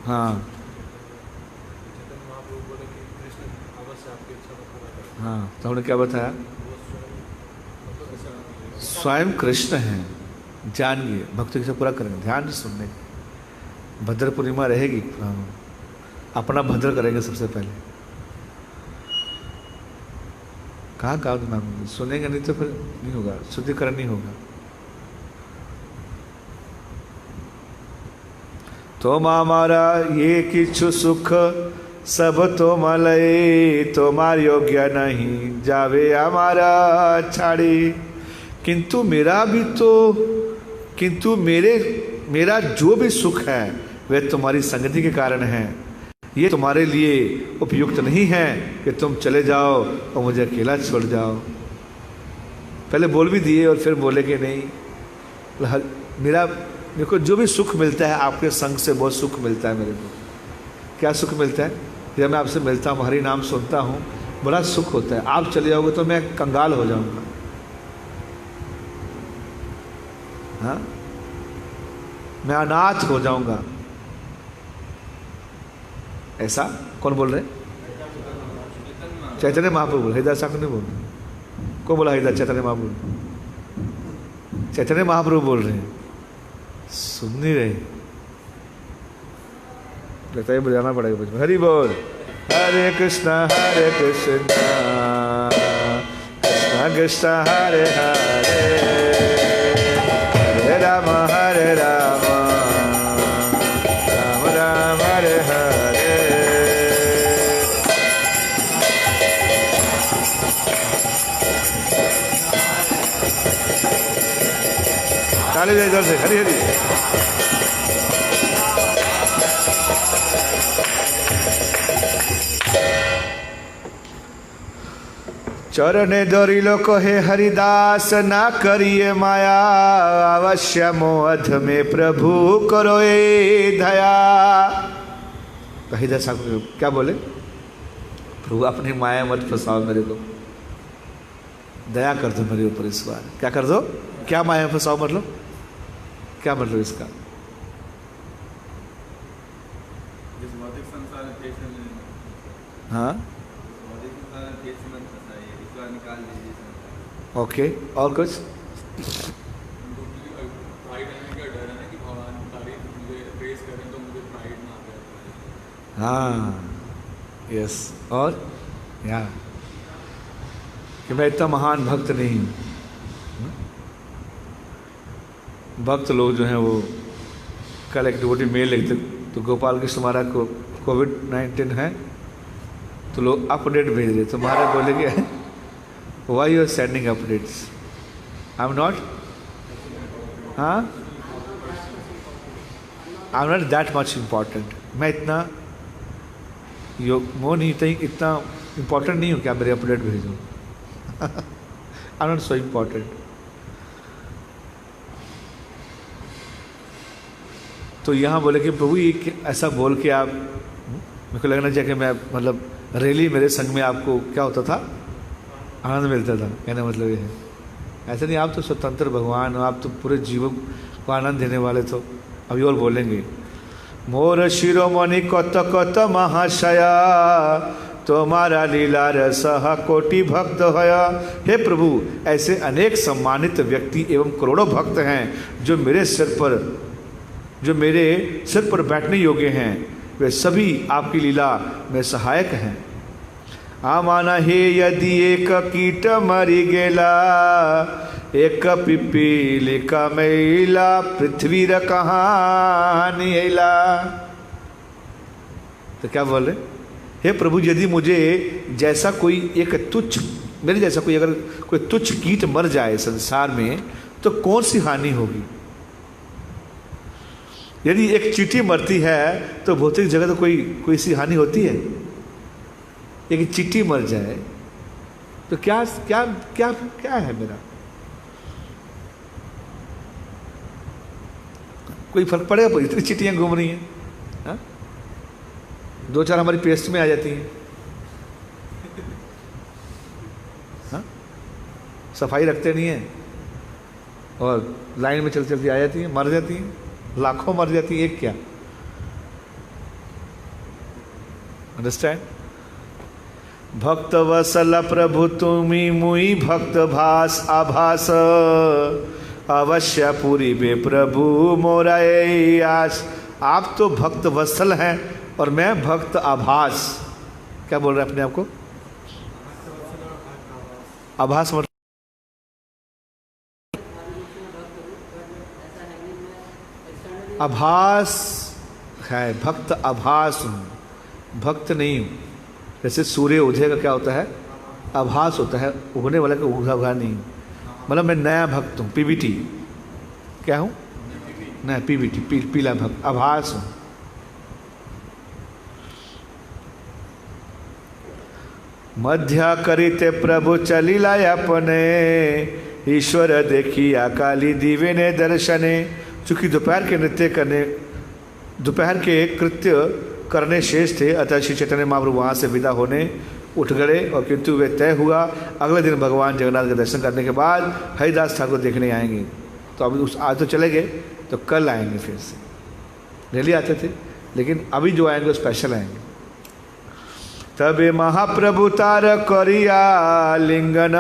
हाँ हाँ, तो हमने क्या बताया? स्वयं कृष्ण हैं, जानिए, भक्ति से पूरा करेंगे, ध्यान से सुनने। भद्र पूर्णिमा रहेगी, अपना भद्र करेंगे सबसे पहले। कहाँ कहाँ दिमाग में सुनेंगे, नहीं तो फिर नहीं होगा, शुद्धिकरण नहीं होगा। तो मामारा ये किछु सुख सब तो मलय, तुम्हार योग्य नहीं जावे हमारा छाड़ी। किंतु मेरा भी तो, किंतु मेरा जो भी सुख है वह तुम्हारी संगति के कारण है। ये तुम्हारे लिए उपयुक्त नहीं है कि तुम चले जाओ और मुझे अकेला छोड़ जाओ। पहले बोल भी दिए और फिर बोले कि नहीं, मेरे को जो भी सुख मिलता है आपके संग से, बहुत सुख मिलता है मेरे को। क्या सुख मिलता है? जब मैं आपसे मिलता हूँ, हरि नाम सुनता हूँ, बड़ा सुख होता है। आप चले जाओगे तो मैं कंगाल हो जाऊंगा। हाँ, मैं अनाथ हो जाऊंगा। ऐसा कौन बोल रहे? चैतन्य महाप्रभु, हरिदास ठाकुर नहीं बोल रहे। कौन बोला? हरिदास, चैतन्य महाप्रभु, चैतन्य महाप्रभु बोल रहे हैं। सुन नहीं रहे, लगता है बजाना पड़ेगा बचपन। हरि बोल, हरे कृष्णा कृष्ण कृष्ण हरे हरे, हरे राम राम राम हरे हरे। ताली दे इधर से, हरि हरि। चरणे दरिलो कहे हरिदास, ना करिए माया, अवश्य मोहध में प्रभु करो ए दया। तो हरिदास ठाकुर क्या बोले? प्रभु अपनी माया मत फंसाओ मेरे को, दया कर दो मेरे ऊपर इस बार। क्या कर दो? क्या माया फंसाओ मतलब? क्या मतलब इसका? हाँ, ओके, और कुछ? हाँ, यस, और यार कि मैं इतना महान भक्त नहीं हूँ। भक्त लोग जो हैं वो कल एक डिवोटी मेल लिखते, तो गोपाल कृष्ण महाराज को कोविड-19 है, तो लोग अपडेट भेज रहे, तो महाराज बोले कि why you are sending updates, I am not, हाँ, I am not that much important. मैं इतना वो नहीं, इतना इम्पॉर्टेंट नहीं हूँ क्या मेरे अपडेट भेजो। आई एम नॉट सो इम्पॉर्टेंट। तो यहाँ बोले कि प्रभु ये ऐसा बोल के आप, मेरे को लगना चाहिए कि मैं मतलब रेली मेरे संग में आपको क्या होता था, आनंद मिलता था। कहने मतलब ये है, ऐसा नहीं, आप तो स्वतंत्र भगवान हो, आप तो पूरे जीवन को आनंद देने वाले। तो अभी और बोलेंगे, मोर शिरोमणि कत कत महाशया, तुम्हारा लीला रस कोटि भक्त हया। हे प्रभु, ऐसे अनेक सम्मानित व्यक्ति एवं करोड़ों भक्त हैं जो मेरे सिर पर बैठने योग्य हैं, वे सभी आपकी लीला में सहायक हैं। आमाना हे यदि एक कीट मरी गेला, एक पिपीलिका मैला, पृथ्वी र कहानी अला। तो क्या बोल रहे? हे प्रभु, यदि मुझे जैसा कोई एक तुच्छ, मेरे जैसा कोई अगर कोई तुच्छ कीट मर जाए संसार में तो कौन सी हानि होगी? यदि एक चींटी मरती है तो भौतिक जगत तो कोई सी हानि होती है? एक चींटी मर जाए तो क्या क्या क्या क्या है मेरा? कोई फर्क पड़ेगा? इतनी चींटियां घूम रही हैं, हाँ? 2-4 हमारी पेस्ट में आ जाती हैं, हाँ? सफाई रखते नहीं है और लाइन में चलती चलती आ जाती हैं, मर जाती हैं, लाखों मर जाती हैं, एक क्या? अंडरस्टैंड? भक्त वसल प्रभु तुम्ही मुई भक्त भास आभास, अवश्य पूरी बे प्रभु मोरा यही आस। आप तो भक्त वत्सल हैं और मैं भक्त आभास। क्या बोल रहे हैं अपने आप को? आभास मतलब आभास है, भक्त आभास हूँ, भक्त नहीं हूँ। जैसे सूर्य उदय का क्या होता है? आभास होता है, उगने वाला का उगा नहीं। मतलब मैं नया भक्त हूँ, पीबीटी। क्या हूँ? नया पीबीटी, पीला भक्त, आभास हूँ। मध्या करिते प्रभु चलिला अपने, ईश्वर देखिया काली दीवे ने दर्शने। चूंकि दोपहर के कृत्य करने शेष थे, अतः श्री चैतन्य महाप्रभु वहाँ से विदा होने उठ गए। और किंतु वे तय हुआ अगले दिन भगवान जगन्नाथ के दर्शन करने के बाद हरिदास ठाकुर देखने आएंगे। तो अभी आज तो चले गए, तो कल आएंगे फिर से। डेली आते थे, लेकिन अभी जो आएंगे वो स्पेशल आएंगे। तबे महाप्रभु तार करिया लिंगन,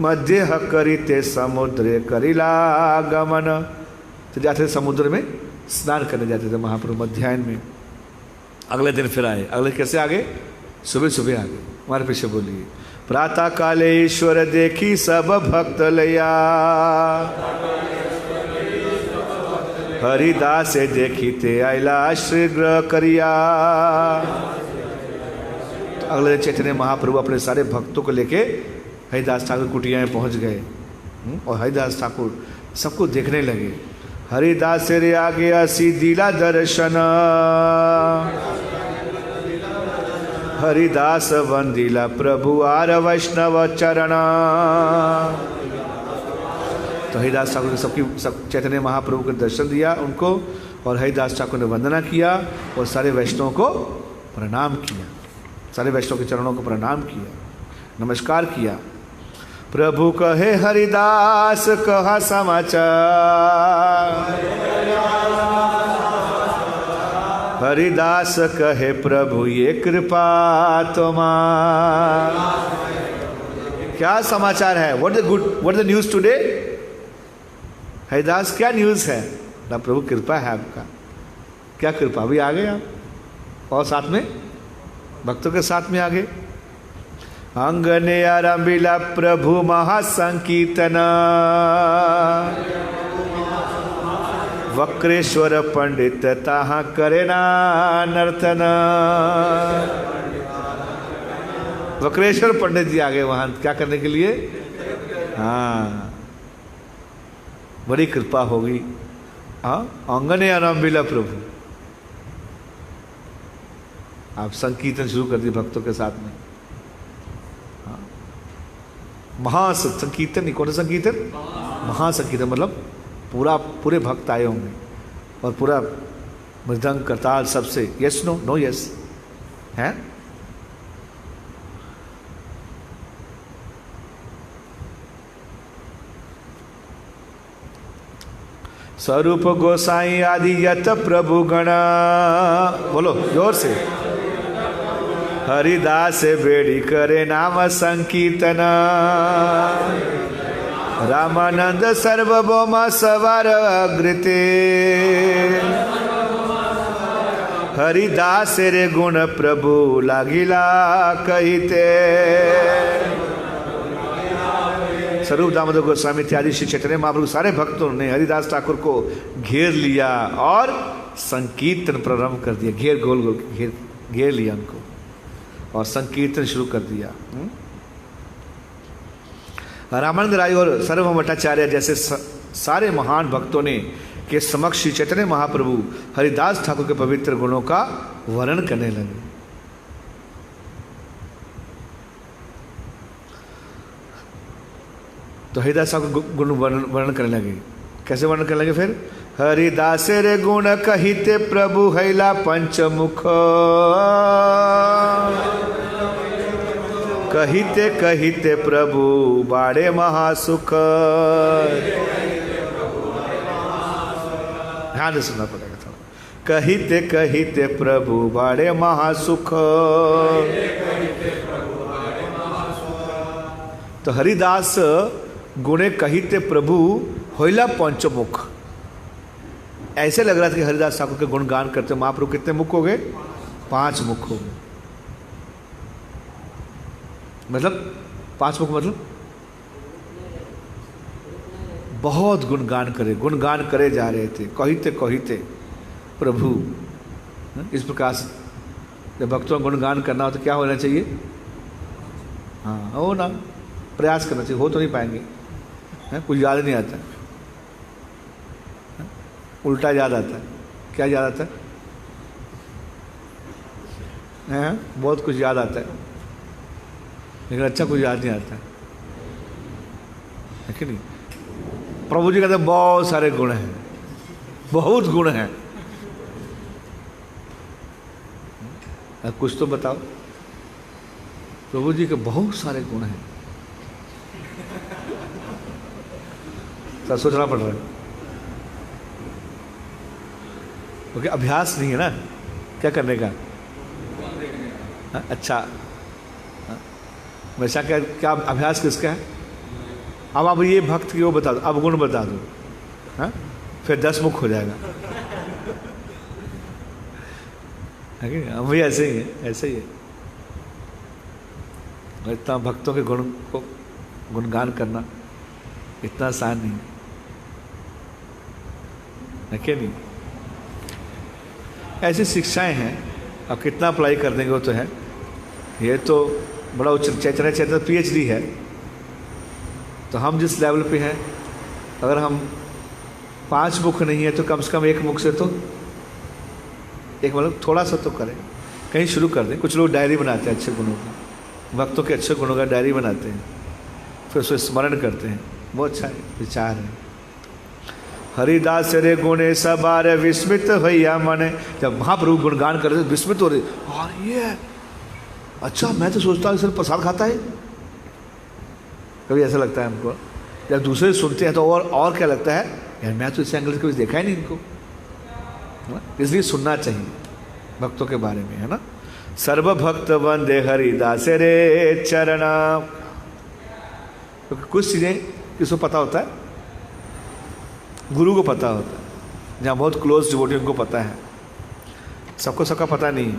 मध्य करिते समुद्र करिला गमन। तो जाते थे समुद्र में स्नान करने जाते थे महाप्रभु मध्याह्न में। अगले दिन फिर आए। अगले कैसे आ गए? सुबह सुबह आ गए। हमारे पीछे बोलिए। प्रातः काले ईश्वर देखी सब भक्त लया, हरिदास देखी ते आइला शीघ्र करिया। तो अगले दिन चैतन्य महाप्रभु अपने सारे भक्तों को लेके हरिदास ठाकुर कुटिया में पहुंच गए और हरिदास ठाकुर सबको देखने लगे। हरिदास रे आगे असी दिला दर्शन, हरिदास वंदिला प्रभु आर वैष्णव चरण। तो हरिदास ठाकुर ने सब चैतन्य महाप्रभु को दर्शन दिया उनको, और हरिदास ठाकुर ने वंदना किया और सारे वैष्णवों को प्रणाम किया, सारे वैष्णव के चरणों को प्रणाम किया, नमस्कार किया। प्रभु कहे हरिदास कहा समाचार, हरिदास कहे प्रभु ये कृपा तुम्हार। क्या समाचार है? What the news today? Haridas क्या न्यूज़ है? ना प्रभु कृपा है आपका। क्या कृपा? अभी आ गए आप और साथ में भक्तों के साथ में आ गए। अंगने आरंभिला प्रभु महासंकीर्तन, वक्रेश्वर पंडित ताहा करे ना नर्तन। वक्रेश्वर पंडित जी आ गए वहां क्या करने के लिए? हाँ, बड़ी कृपा होगी। हाँ, अंगने आरंभिला प्रभु, आप संकीर्तन शुरू कर दिए भक्तों के साथ में। महासंकीर्तन नहीं, कौन सा संकीर्तन? महासंकीर्तन मतलब पूरे भक्त आए होंगे और पूरा मृदंग करताल सबसे। Yes no? नो यस है। स्वरूप गोसाई आदि यत प्रभु गण, बोलो जोर से, हरिदास बेड़ी करे नाम संकीर्तन, रामानंद सर्वभौम सवार अग्रते, हरिदास रे गुण प्रभु लागिला कहिते। स्वरूप दामोदर गोस्वामी इत्यादि श्री चैतन्य महाप्रभु सारे भक्तों ने हरिदास ठाकुर को घेर लिया और संकीर्तन प्रारंभ कर दिया। घेर गोल गोल घेर लिया उनको और संकीर्तन शुरू कर दिया। रामानंद राय और सर्वभौम भट्टाचार्य जैसे सारे महान भक्तों ने के समक्ष श्री चैतन्य महाप्रभु हरिदास ठाकुर के पवित्र गुणों का वर्णन करने लगे। तो हरिदास ठाकुर गुण वर्णन करने लगे। कैसे वर्णन करने लगे फिर? हरिदास रे गुण कहिते प्रभु हैला पंचमुख, कहिते कहिते प्रभु बाड़े महासुख। ध्यान से सुनना पड़ेगा थोड़ा। कहिते कहिते प्रभु बाड़े महासुख। तो हरिदास गुणे कहिते प्रभु होइला पंचमुख। ऐसे लग रहा था कि हरिदास ठाकुर के गुणगान करते महाप्रभु कितने मुख हो गए? 5 मुख हो गए। मतलब 5 मुख मतलब बहुत गुणगान करे जा रहे थे। कहिते कहिते प्रभु। इस प्रकार से जब भक्तों को गुणगान करना हो तो क्या होना चाहिए? हाँ हो ना, प्रयास करना चाहिए। हो तो नहीं पाएंगे, कुछ याद नहीं आता, उल्टा याद आता है। क्या याद आता है? बहुत कुछ याद आता है लेकिन अच्छा कुछ याद नहीं आता है कि नहीं? प्रभु जी कहते हैं बहुत सारे गुण हैं, बहुत गुण हैं। कुछ तो बताओ। प्रभु जी के बहुत सारे गुण हैं। तो सोचना पड़ रहा है क्योंकि अभ्यास नहीं है ना क्या करने का। अच्छा वैसा क्या अभ्यास किसका है? अब ये भक्त की वो बता दो, अब गुण बता दो, हाँ फिर 10 मुख हो जाएगा। हम भी ऐसे ही है, ऐसे ही है। इतना भक्तों के गुण को गुणगान करना इतना आसान नहीं है क्या? नहीं, ऐसी शिक्षाएं हैं। अब कितना अप्लाई कर देंगे वो तो है। ये तो बड़ा उच्च चैतन्य PhD है। तो हम जिस लेवल पे हैं, अगर हम 5 मुख नहीं है तो कम से कम 1 मुख से तो एक मतलब थोड़ा सा तो करें, कहीं शुरू कर दें। कुछ लोग डायरी बनाते हैं अच्छे गुणों का, भक्तों के अच्छे गुणों का डायरी बनाते हैं, फिर उसको स्मरण करते हैं। बहुत अच्छा विचार है। हरिदास रे गुणे सबारे विस्मित भैया मने। जब महाप्रभु गुणगान कर रहे थे विस्मित हो रहे, और ये अच्छा मैं तो सोचता हूँ सिर्फ प्रसाद खाता है। कभी ऐसा लगता है हमको। जब दूसरे सुनते हैं तो और क्या लगता है, यार मैं तो इस एंगल से कभी देखा ही नहीं इनको। इसलिए सुनना चाहिए भक्तों के बारे में, है ना। सर्व भक्त वंदे हरिदास रे चरण। तो कुछ चीज़ें किसको पता होता है? गुरु को पता होता है। जहाँ बहुत क्लोज डिवोटी उनको पता है, सबको सबका पता नहीं।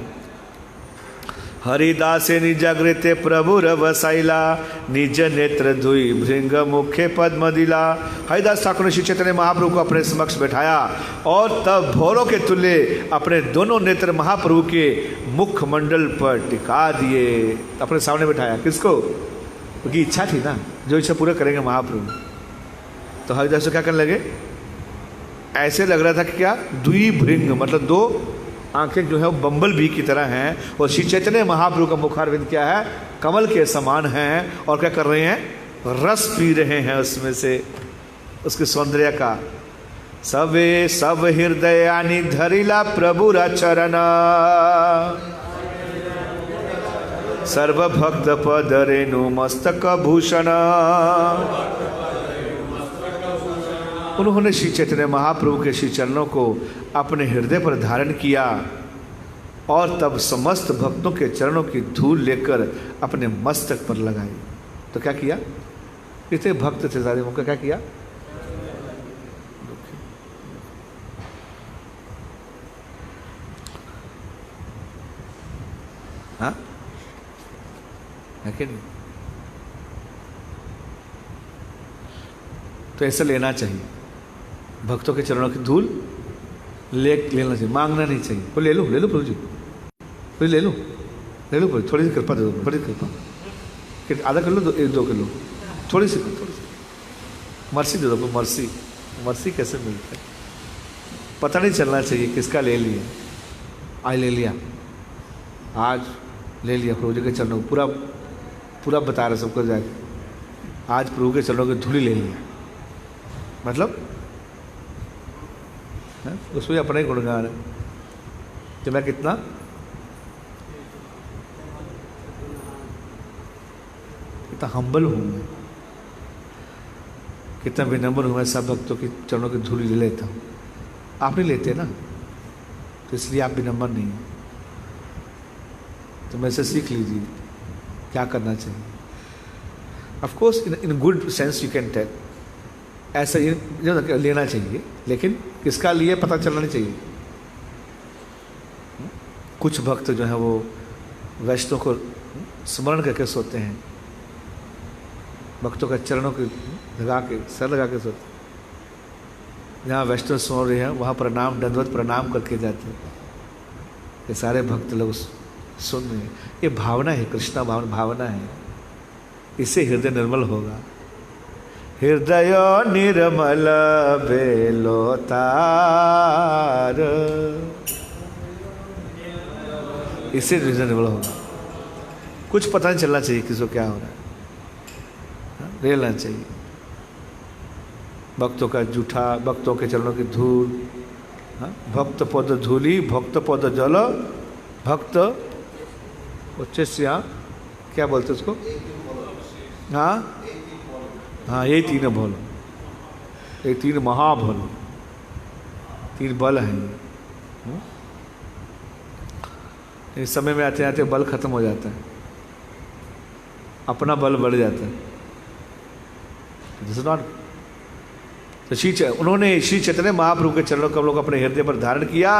हरिदास निज जागृते प्रभु रवसाइला, निज नेत्र धुई भृंग मुखे पद्म दिला। हरिदास ठाकुर ने श्री चैतन्य महाप्रभु को अपने समक्ष बैठाया और तब भौरों के तुल्य अपने दोनों नेत्र महाप्रभु के मुख मंडल पर टिका दिए। अपने सामने बैठाया। किसको? क्योंकि इच्छा थी ना, जो इच्छा पूरा करेंगे महाप्रभु। तो हरिदास क्या करने लगे? ऐसे लग रहा था कि क्या द्विभृंग मतलब 2 आंखें जो है वो बम्बल बी की तरह हैं। और श्री चैतन्य महाप्रभु का मुखारविंद क्या है? कमल के समान हैं। और क्या कर रहे हैं? रस पी रहे हैं उसमें से, उसके सौंदर्य का। सबे सब हृदयानि धरिला प्रभु चरण, सर्व भक्त पद रेणु मस्तक भूषण। उन्होंने श्री चैतन्य महाप्रभु के श्री चरणों को अपने हृदय पर धारण किया और तब समस्त भक्तों के चरणों की धूल लेकर अपने मस्तक पर लगाई। तो क्या किया? इतने भक्त थे सारे, उनका क्या किया? हाँ, है कि नहीं? तो ऐसा लेना चाहिए, भक्तों के चरणों की धूल लेना चाहिए, मांगना नहीं चाहिए। वो ले लो प्रभु जी, ले लो प्रभु, थोड़ी सी कृपा दे दो, थोड़ी सी कृपा, आधा किलो दो, 1-2 किलो, थोड़ी सी मर्सी दे दो। मर्सी कैसे मिलता है? पता नहीं चलना चाहिए किसका ले लिया। आज ले लिया, आज ले लिया प्रभु जी के चरणों, पूरा बता रहे सबको जाके, आज प्रभु के चरणों की धूली ले लिया, मतलब उसमें अपना ही गुणगान है कि मैं कितना हम्बल हूँ, मैं कितना विनम्र हूँ, मैं सब भक्तों के चरणों की धूली ले लेता हूँ। आप नहीं लेते ना, तो इसलिए आप विनम्र नहीं हैं। तो मैं से सीख लीजिए क्या करना चाहिए। Of course in good sense you can tell, ऐसा लेना चाहिए, लेकिन किसका लिए पता चलना नहीं चाहिए। कुछ भक्त जो है वो वैष्णव को स्मरण करके सोते हैं, भक्तों के चरणों के लगा के, सर लगा के सोते। जहाँ वैष्णव सो रहे हैं वहाँ प्रणाम, दंडवत प्रणाम करके जाते हैं। ये सारे भक्त लोग सुन रहे हैं, ये भावना है, कृष्णा भावना है, इससे हृदय निर्मल होगा। हृदय निर्मल बेलो तार, इससे हृदय निर्मल होगा। कुछ पता नहीं चलना चाहिए किसको क्या हो रहा है, लेना चाहिए। भक्तों का जूठा, भक्तों के चरणों की धूल, भक्त पद धूली, भक्त पद जल, भक्त उच्च क्या बोलते उसको? हाँ, यही 3 बल, ये 3 महाबल, 3 बल हैं। इस समय में आते आते बल खत्म हो जाता है, अपना बल बढ़ जाता है। तो उन्होंने श्री चैतन्य महाप्रभु के चरणों को हम लोग अपने हृदय पर धारण किया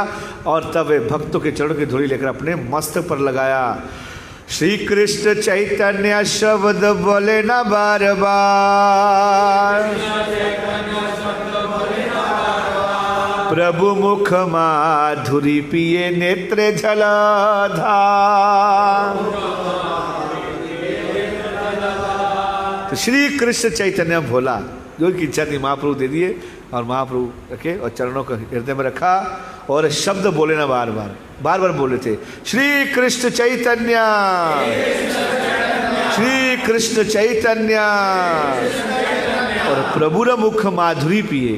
और तब वे भक्तों के चरणों की धूली लेकर अपने मस्तक पर लगाया। श्री कृष्ण चैतन्य शब्द बोले ना बार बार, प्रभु मुख माधुरी पिए नेत्र जलधार। तो श्री कृष्ण चैतन्य भोला, जो की इच्छा थी महाप्रभु दे दिए, और महाप्रभु रखे और चरणों को हृदय में रखा और शब्द बोले ना बार बार बोले थे, श्री कृष्ण चैतन्य, श्री कृष्ण चैतन्य। और प्रभु र मुख माधुरी पिए,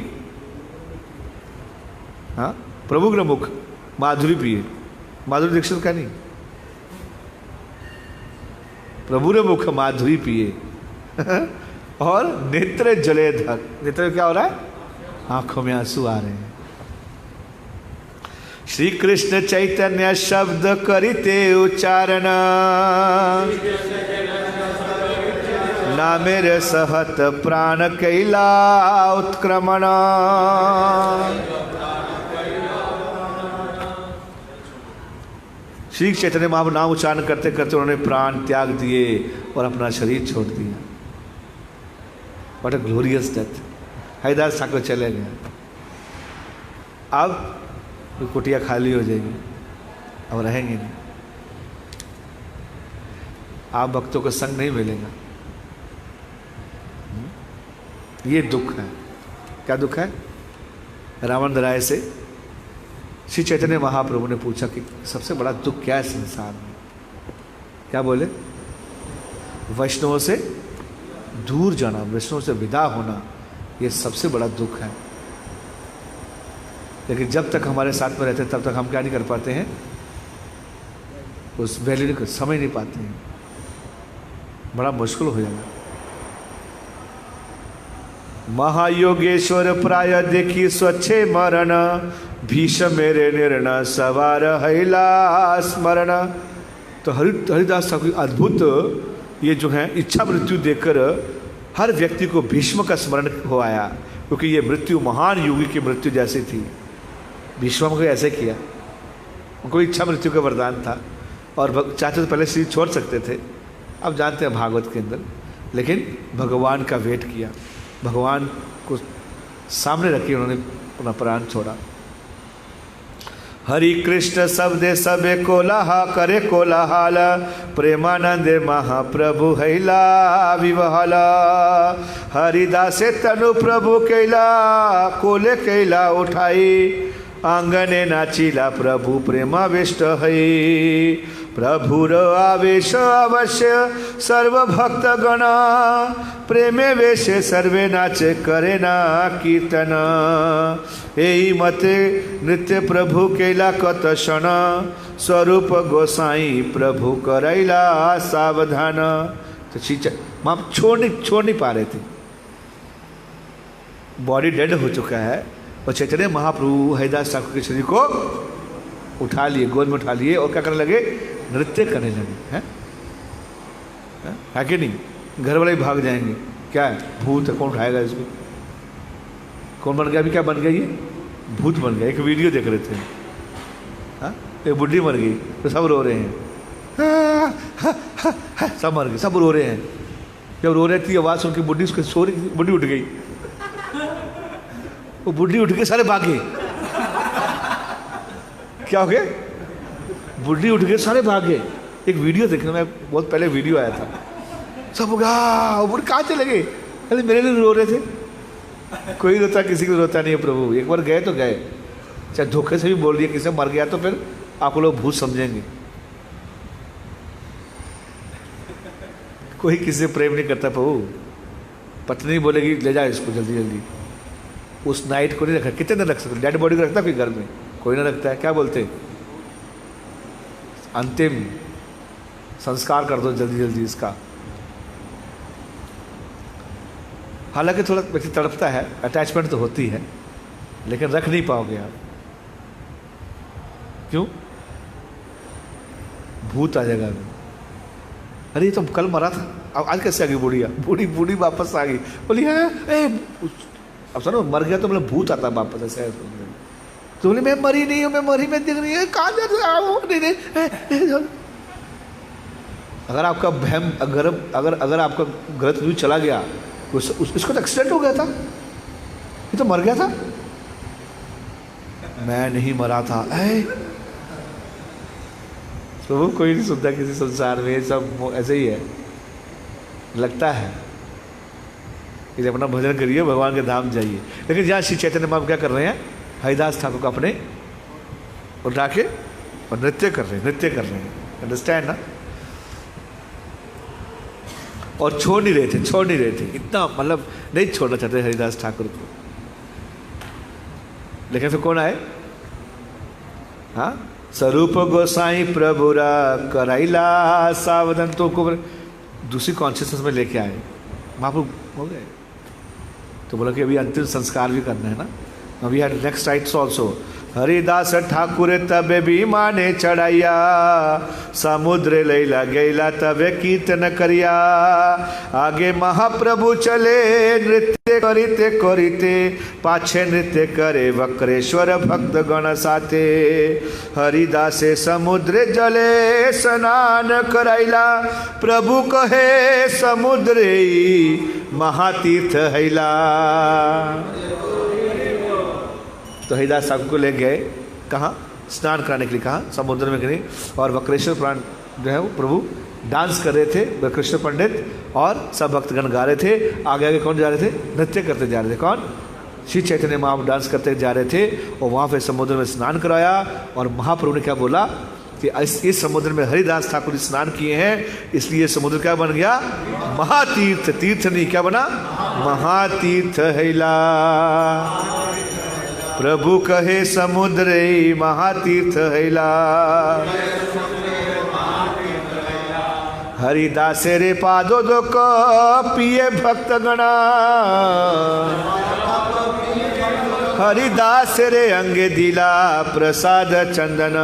हाँ, प्रभु र मुख माधुरी पिए, माधुरी दीक्षित का नहीं, प्रभु र मुख माधुरी पिए और नेत्र जले धर। नेत्र क्या हो रहा है? आंखों में आंसू आ रहे हैं। श्री कृष्ण चैतन्य शब्द करिते उच्चारण, ना मेरे सहत प्राण कैला उत्क्रमण। श्री चैतन्य महाप्रभु नाम उच्चारण करते करते उन्होंने प्राण त्याग दिए और अपना शरीर छोड़ दिया। What a glorious death. Haridas Thakur चले गए, अब कुटिया खाली हो जाएगी, अब रहेंगे नहीं, आप भक्तों को संग नहीं मिलेगा। ये दुख है। क्या दुख है? रावण राय से श्री चैतन्य महाप्रभु ने पूछा कि सबसे बड़ा दुख क्या है संसार में? क्या बोले? वैष्णवों से दूर जाना, वैष्णव से विदा होना, ये सबसे बड़ा दुख है। लेकिन जब तक हमारे साथ में रहते हैं तब तक हम क्या नहीं कर पाते हैं? उस वैल्यू को समझ नहीं पाते हैं, बड़ा मुश्किल हो जाएगा। महायोगेश्वर प्राय देखी स्वच्छे मरण, भीष मेरे निर्णय सवार हैला स्मरण। तो हरिदास ठाकुर अद्भुत ये जो है इच्छा मृत्यु देखकर हर व्यक्ति को भीष्म का स्मरण हो आया, क्योंकि ये मृत्यु महान योगी की मृत्यु जैसी थी। भीष्म को ऐसे किया, उनको इच्छा मृत्यु का वरदान था और चाहते तो पहले शरीर छोड़ सकते थे, अब जानते हैं भागवत के अंदर, लेकिन भगवान का वेट किया, भगवान को सामने रखी उन्होंने अपना प्राण छोड़ा। हरि कृष्ण शब्दे सबे कोलाहा करे कोलाहल, प्रेमानंदे महाप्रभु हैला विवहल। हरिदासे तनु प्रभु कैला कोले कैला उठाई, आंगने नाचिला प्रभु प्रेमावेष्ट है। प्रभुर आवेश अवश्य सर्वभक्त गण, प्रेमे वेशे सर्वे नाचे करे ना कीर्तन। एही मते नृत्य प्रभु कैला कत क्षण, स्वरूप गोसाई प्रभु करैला सावधान। तो चीज माँ छोड़ नहीं पा रहे थे, बॉडी डेड हो चुका है और चैतन्य महाप्रभु हरिदास ठाकुर के शरीर को उठा लिए, गोद में उठा लिए और क्या करने लगे, नृत्य करने लगे। है कि नहीं? घर वाले भाग जाएंगे, क्या है भूत है, कौन उठाएगा इसको? कौन बन गया अभी, क्या बन गया ये? भूत बन गया। एक वीडियो देख रहे थे, हाँ एक बुढ़ी मर गई तो सब रो रहे हैं, सब मर गए, सब रो रहे हैं। जब रो रहे थी आवाज़ सुन के बुढ़ी उसके सो रही, बुढ़ी उठ गई, वो बुढ़ी उठ के सारे भागे। क्या हो गया? बुढ़ी उठ के सारे भागे। एक वीडियो देखने में बहुत पहले वीडियो आया था, सब बुढ़ी कहाँ चले गए? अरे मेरे लिए रो रहे थे। कोई रोता, किसी को रोता नहीं है प्रभु। एक बार गए तो गए, चाहे धोखे से भी बोल दिया किसी मर गया तो फिर आप लोग भूत समझेंगे। कोई किसी से प्रेम नहीं करता प्रभु। पत्नी बोलेगी ले जा इसको जल्दी जल्दी, उस नाइट को नहीं रखा। कितने दिन रख सकते? डेड बॉडी को रखता कोई घर में? कोई ना रखता है। क्या बोलते? अंतिम संस्कार कर दो जल्दी जल्दी इसका। हालांकि थोड़ा व्यक्ति तड़पता है, अटैचमेंट तो होती है, लेकिन रख नहीं पाओगे आप। क्यों? भूत आ जाएगा। अरे ये तो कल मरा था, अब आज कैसे आ गई बुढ़िया? बूढ़ी वापस आ गई, बोली है अब सुनो मर गया तो मतलब भूत आता वापस ऐसे। तो बोली मैं मरी नहीं हूँ, मैं मरी में दिख रही है, कहाँ नहीं। अगर आपका बहम अगर आपका गलत व्यू चला गया, इसको तो एक्सीडेंट हो गया था, ये तो मर गया था। मैं नहीं मरा था। तो कोई नहीं सुनता किसी संसार में, सब ऐसे ही है, लगता है। कि अपना भजन करिए, भगवान के धाम जाइए। लेकिन जहाँ श्री चैतन्य महाप्रभु क्या कर रहे हैं, हरिदास ठाकुर को अपने उठा के और नृत्य कर रहे हैं। अंडरस्टैंड ना? और छोड़ नहीं रहे थे इतना, मतलब नहीं छोड़ना चाहते हरिदास ठाकुर को। लेकिन फिर कौन आए? हाँ, स्वरूप गोसाई प्रभुरा कराइला सावधान। तो को दूसरी कॉन्शियसनेस में लेके आए, महाप्रभु हो गए। तो बोला कि अभी अंतिम संस्कार भी करना है ना। अभी had next rights also. Haridas Thakur तबे भी माने चढ़ाइया, समुद्र लैला गैला तबे कीर्तन करिया। आगे महाप्रभु चले नृत्य करिते करिते, पाछे नृत्य करे वक्रेश्वर भक्त गण साथे। हरिदासे समुद्र जले स्नान कराइला, प्रभु कहे समुद्र महातीर्थ हैला। तो हरिदास ठाकुर को ले गए कहाँ? स्नान कराने के लिए। कहाँ? समुद्र में गए। और वक्रेश्वर प्राण जो है वो प्रभु डांस कर रहे थे, वक्रेश्वर पंडित और सब भक्तगण गा रहे थे। आगे आगे कौन जा रहे थे? नृत्य करते जा रहे थे। कौन? श्री चैतन्य महाप्रभु डांस करते जा रहे थे। और वहाँ पे समुद्र में स्नान कराया। और महाप्रभु ने क्या बोला कि इस समुद्र में हरिदास ठाकुर स्नान किए हैं, इसलिए समुद्र क्या बन गया? महातीर्थ। तीर्थ नहीं, क्या बना? महातीर्थ हैला। प्रभु कहे समुद्र महातीर्थ हैला। हरिदास रे पादो दो को पिए भक्त गणा, हरिदास रे अंगे दिला प्रसाद चंदन।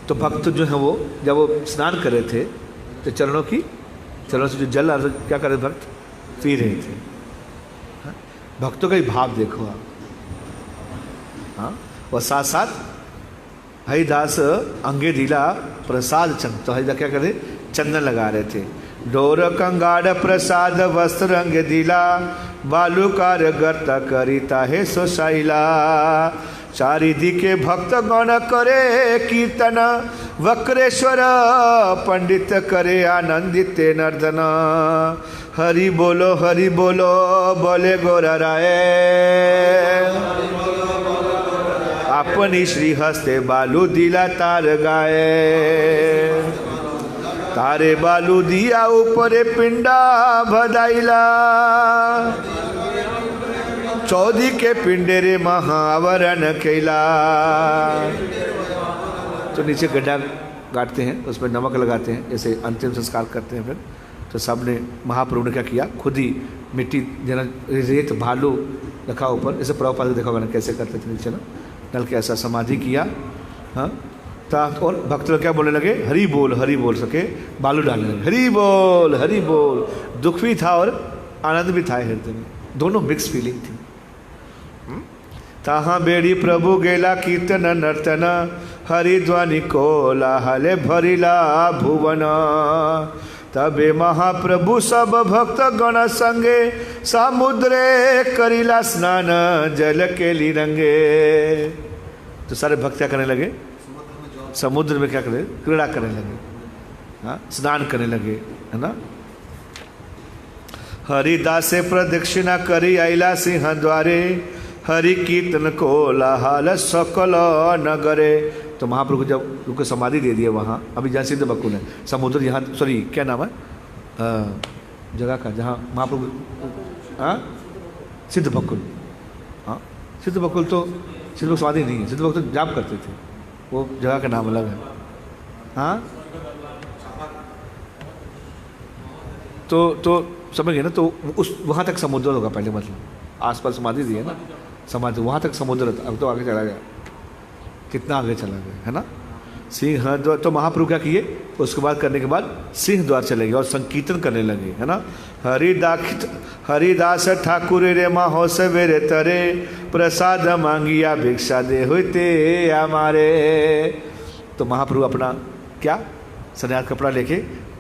तो भक्त जो है वो जब वो स्नान कर रहे थे तो चरणों से जो जल क्या कर रहे भक्त पी रहे थे। हाँ? भक्तों का ही भाव देखो आप। हाँ? और साथ साथ हरिदास अंगे दिला प्रसाद चंदन, तो हरिदास क्या कर रहे चंदन लगा रहे थे। डोर कंगाड़ प्रसाद वस्त्र अंग दिला, बालुकार गर्त करिता है सोसाइला। चारिदी के भक्त गण करे कीर्तन, वक्रेश्वर पंडित करे आनंदित नर्दन। हरि बोलो बोले गोरा राय, अपनी श्री हस्ते बालू दिला तार गाए। तारे बालू दिया ऊपरे पिंडा भदाइला, चौधी के पिंडे रे महावरण कैला। तो नीचे गड्ढा गाड़ते हैं, उसमें नमक लगाते हैं, ऐसे अंतिम संस्कार करते हैं। फिर तो सबने महाप्रभु ने क्या किया, खुद ही मिट्टी जना रेत भालू रखा ऊपर, ऐसे प्रभुपाद को देखा होगा ना कैसे करते थे नीचे ना, नल के ऐसा समाधि किया। हाँ, और भक्त लोग क्या बोलने लगे, हरि बोल सके बालू डालने लगे, हरि बोल। दुख भी था और आनंद भी था हृदय में, दोनों मिक्स फीलिंग थी। ताहा बेड़ी प्रभु गेला कीर्तन नर्तन, हरिध्वनि कोलाहले भरिला भुवन। तबे महाप्रभु सब भक्त गण संगे, समुद्रे करिला स्नान जल के ली रंगे। तो सारे भक्त क्या करने लगे, समुद्र में क्या करे क्रीड़ा करने लगे, हाँ स्नान करने लगे, है ना। हरिदासे प्रदक्षिणा करी आइला सिंह द्वारे, हरि कीर्तन कोलाहल सकल नगरे। तो महाप्रभु जब उनको समाधि दे दिया वहाँ, अभी जहाँ सिद्ध बकुल है, समुद्र यहाँ, सॉरी क्या नाम है जगह का, जहाँ महाप्रभु, हाँ सिद्ध बकुल। हाँ सिद्ध बकुल तो सिद्ध समाधि नहीं है, सिद्ध बकुल तो जाप करते थे, वो जगह का नाम अलग है। हाँ तो समझ गए ना, तो उस वहाँ तक समुद्र होगा पहले, मतलब आसपास समाधि दी है ना, समाधि वहाँ तक समुद्र था, अब तो आगे चला गया, कितना आगे चला गया, है ना। सिंह द्वार, तो महाप्रभु क्या किए, उसके बाद करने के बाद सिंह द्वार चले गए और संकीर्तन करने लगे, है ना। हरिदास ठाकुर रे माहो सवेरे तरे, प्रसाद मांगिया भिक्षा दे होते हमारे। तो महाप्रभु अपना क्या सन्यास कपड़ा लेके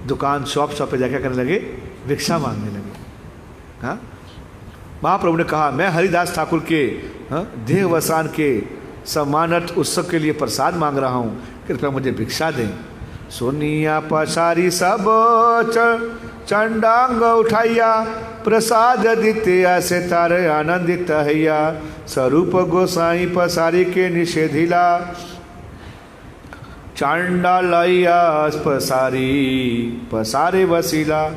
दुकान शॉप पे जाकर करने लगे, भिक्षा मांगने लगे। हाँ महाप्रभु ने कहा, मैं हरिदास ठाकुर के देहवसान के सम्मानत उत्सव के लिए प्रसाद मांग रहा हूँ, कृपया मुझे भिक्षा दें। सोनिया पसारी सब चंडांग उठाइया, प्रसाद दित्या से तारे आनंदित हैया। स्वरूप गोसाई पसारी के निषेधिला, चांडालैया पसारे वसीला।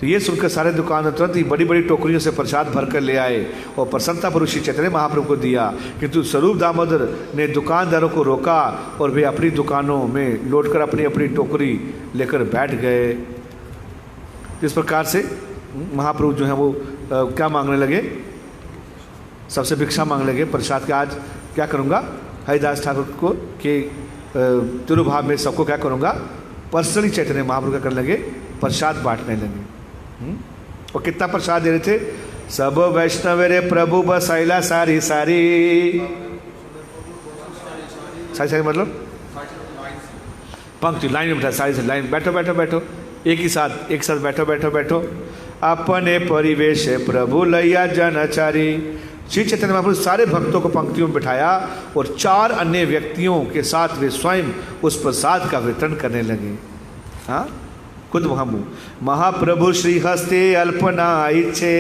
तो ये सुनकर सारे दुकानदार तुरंत ही बड़ी बड़ी टोकरियों से प्रसाद भर कर ले आए और प्रसन्नता पर श्री चैतन्य महाप्रभु को दिया। किंतु स्वरूप दामोदर ने दुकानदारों को रोका और वे अपनी दुकानों में लौटकर अपनी अपनी टोकरी लेकर बैठ गए। इस प्रकार से महाप्रभु जो है वो क्या मांगने लगे, सबसे भिक्षा मांगने लगे प्रसाद के। आज क्या करूँगा, हरिदास ठाकुर को के तिरुभाव में सबको क्या करूँगा, पर्सनली चैतन्य महाप्रभु क्या करने लगे, प्रसाद बांटने लगे। और कितना प्रसाद दे रहे थे, सब वैष्णव रे प्रभु बसाइला सारी मतलब पंक्ति लाइन में बैठा, सारी लाइन बैठो एक साथ बैठो। अपने परिवेश प्रभु लैया जनचारी। श्री चैतन्य महाप्रभु सारे भक्तों को पंक्तियों में बिठाया और 4 अन्य व्यक्तियों के साथ वे स्वयं उस प्रसाद का वितरण करने लगे। हाँ खुद महाप्रभु श्री हस्ते अल्पना इच्छे,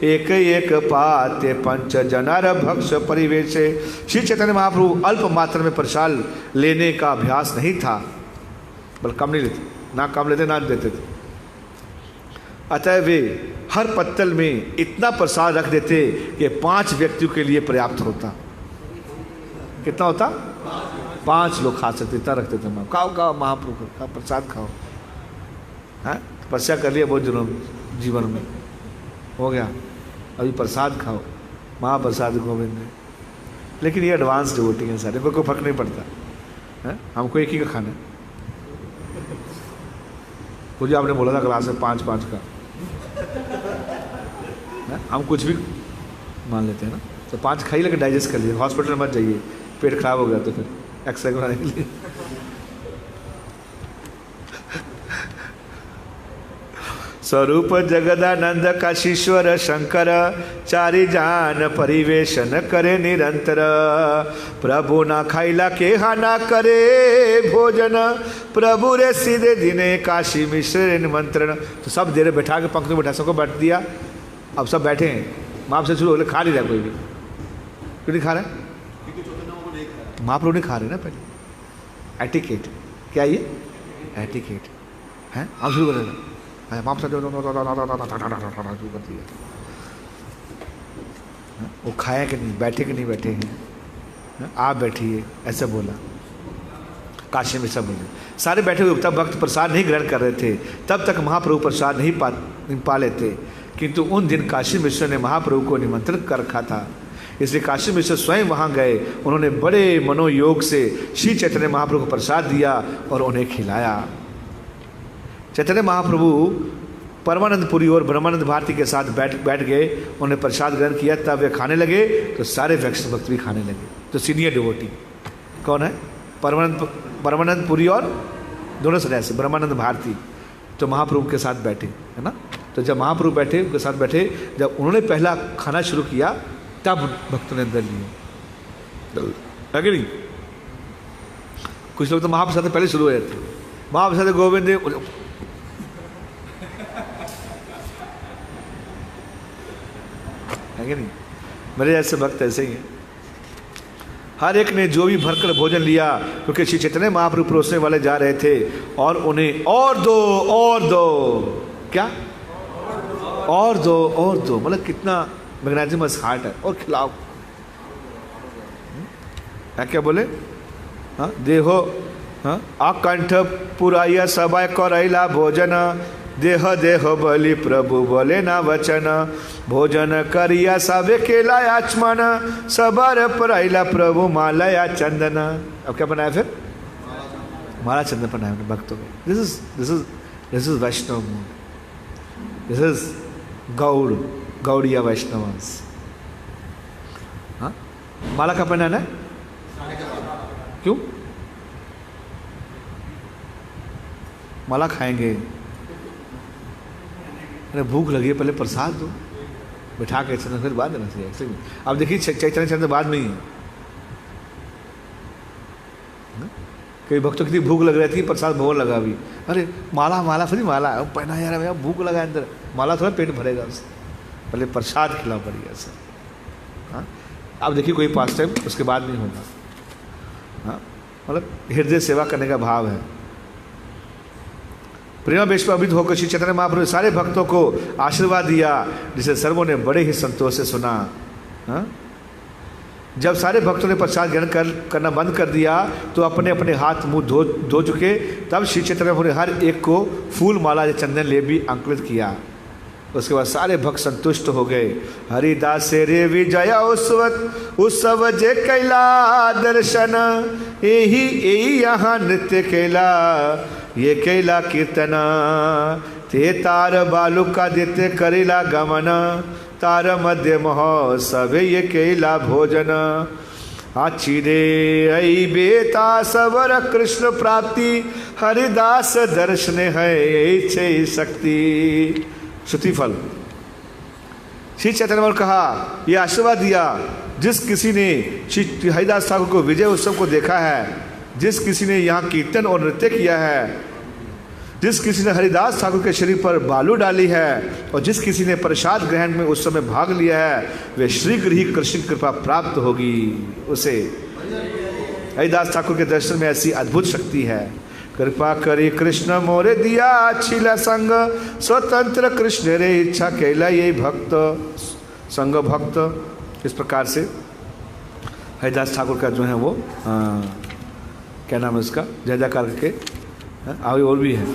एक एक पाते पंच जनार भक्ष परिवेशे। श्री चैतन्य महाप्रभु अल्प मात्रा में प्रसाद लेने का अभ्यास नहीं था, बल्कि कम नहीं लेते, ना कम लेते ना देते थे। अतः वे हर पत्तल में इतना प्रसाद रख देते कि 5 व्यक्तियों के लिए पर्याप्त होता। कितना होता? 5 लोग खा सकते, इतना रखते थे। माँ खाओ खाओ महाप्रभु का प्रसाद खाओ। हाँ, तपस्या कर लिया बहुत दिनों जीवन में, हो गया, अभी प्रसाद खाओ, महाप्रसाद गोविंद ने। लेकिन ये एडवांस डिवोटी हैं सारे, कोई फर्क नहीं पड़ता है, हमको एक ही का खाना है। मुझे आपने बोला था क्लास में 5-5 का है? हम कुछ भी मान लेते हैं ना, तो 5 खाइए लेकिन डाइजेस्ट कर लीजिए, हॉस्पिटल मत जाइए, पेट खराब हो गया तो फिर एक्सरे कराने के लिए। स्वरूप जगदानंद काशीश्वर शंकर, चारि जान परिवेशन करे निरंतर। प्रभु ना खाइला के हाना करे भोजन, प्रभु रे सीधे दिने काशी मिश्र निमंत्रण। तो सब देर बैठा के पंक्ति में बैठा, सबको बैठ दिया, अब सब बैठे हैं, माप से शुरू हो गए, खा नहीं रहा कोई भी। क्यों नहीं खा रहा है? महाप्रभु नहीं खा रहे ना पहले। एटिकेट क्या ये? एटिकेट है। आप शुरू कर देना, माप से शुरू कर दिया। वो खाया कि नहीं, बैठे कि नहीं बैठे हैं, आप बैठिए, ऐसा बोला। काशी में सब बोले, सारे बैठे हुए, तब भक्त प्रसाद नहीं ग्रहण कर रहे थे, तब तक महाप्रभु प्रसाद नहीं पा लेते। किंतु उन दिन काशी मिश्र ने महाप्रभु को निमंत्रित कर रखा था, इसलिए काशी मिश्र स्वयं वहाँ गए। उन्होंने बड़े मनोयोग से श्री चैतन्य महाप्रभु को प्रसाद दिया और उन्हें खिलाया। चैतन्य महाप्रभु परमानंद पुरी और ब्रह्मानंद भारती के साथ बैठ गए, उन्हें प्रसाद ग्रहण किया। तब वे खाने लगे तो सारे वैष्णव भक्त भी खाने लगे। तो सीनियर डिवोटी कौन है? परमानंद पुरी और दोनों सन्यासी ब्रह्मानंद भारती। तो महाप्रभु के साथ बैठे, है ना। तो जब महाप्रभु बैठे, उनके साथ बैठे, जब उन्होंने पहला खाना शुरू किया तब भक्तों ने अंदर लिए, है कि नहीं। कुछ लोग तो महाप्रसाद पहले शुरू हो जाते, महाप्रसाद गोविंद है कि नहीं। मेरे जैसे भक्त ऐसे ही हैं। हर एक ने जो भी भरकर भोजन लिया, क्योंकि श्री चैतन्य महाप्रभु परोसने वाले जा रहे थे, और उन्हें और दो क्या, और दो मतलब कितना मैग्नेटिमस हार्ट है, और खिलाओ। क्या बोले? हाँ, देहो हाँ, अकंठ पुराया सबाय करैला भोजन, देह बलि प्रभु बोले ना वचन, भोजन करिया सबे केला आचमन, सबर परैला प्रभु मालया चंदन। अब क्या बनाया फिर? माला चंदन बनाया अपने भक्तों को। This is Vaishnav mood, this is Gaudiya Vaishnavas. हाँ, माला का पहनाना है क्यों? माला खाएंगे, अरे भूख लगी है, पहले प्रसाद दो, बिठा के चंदन फिर बाद देना चाहिए। ऐसे नहीं। अब देखिए चैतन्य चंद्र बाद में ही है। कई भक्तों की भूख लग रही थी, प्रसाद भोग लगा भी, अरे माला फिर माला पहना यार, भैया भूख लगा अंदर, माला थोड़ा पेट भरेगा उससे, पहले प्रसाद खिलाओ बढ़िया से। हाँ, अब देखिए कोई पास टाइम उसके बाद नहीं होगा। हाँ, मतलब हृदय सेवा करने का भाव है। प्रेमा वैष्णवित होकर श्री चैतन्य महाप्रभु ने सारे भक्तों को आशीर्वाद दिया, जिसे सर्वों ने बड़े ही संतोष से सुना। हाँ? जब सारे भक्तों ने प्रसाद ग्रहण करना बंद कर दिया तो अपने अपने हाथ मुंह धो चुके, तब श्री चैतन्य महाप्रभु ने हर एक को फूल माला या चंदन ले भी अंकुरित किया। उसके बाद सारे भक्त संतुष्ट हो गए। हरिदास रे विजय उत्सव जे कैला दर्शन, यही यहाँ नृत्य कैला, ये कैला कीर्तन, ते तार बालू का देते करेला गमन, तार मध्य महोत्सव ये कैला भोजन, आचिरे ऐ बेता सवर कृष्ण प्राप्ति, हरिदास दर्शन है छे शक्ति। श्रुति फल श्री चैतन्य ने कहा, यह आशीर्वाद दिया, जिस किसी ने श्री हरिदास ठाकुर को विजय उत्सव को देखा है, जिस किसी ने यहाँ कीर्तन और नृत्य किया है, जिस किसी ने हरिदास ठाकुर के शरीर पर बालू डाली है, और जिस किसी ने प्रसाद ग्रहण में उस समय भाग लिया है, वे शीघ्र ही कृष्ण की कृपा प्राप्त होगी उसे। हरिदास ठाकुर के दर्शन में ऐसी अद्भुत शक्ति है। कृपा करी कृष्ण मोरे दिया छिला संग, स्वतंत्र कृष्ण रे इच्छा कैला ये भक्त संग भक्त। इस प्रकार से हरिदास ठाकुर का जो है वो क्या नाम है उसका, जय जयकार करके आगे और भी है।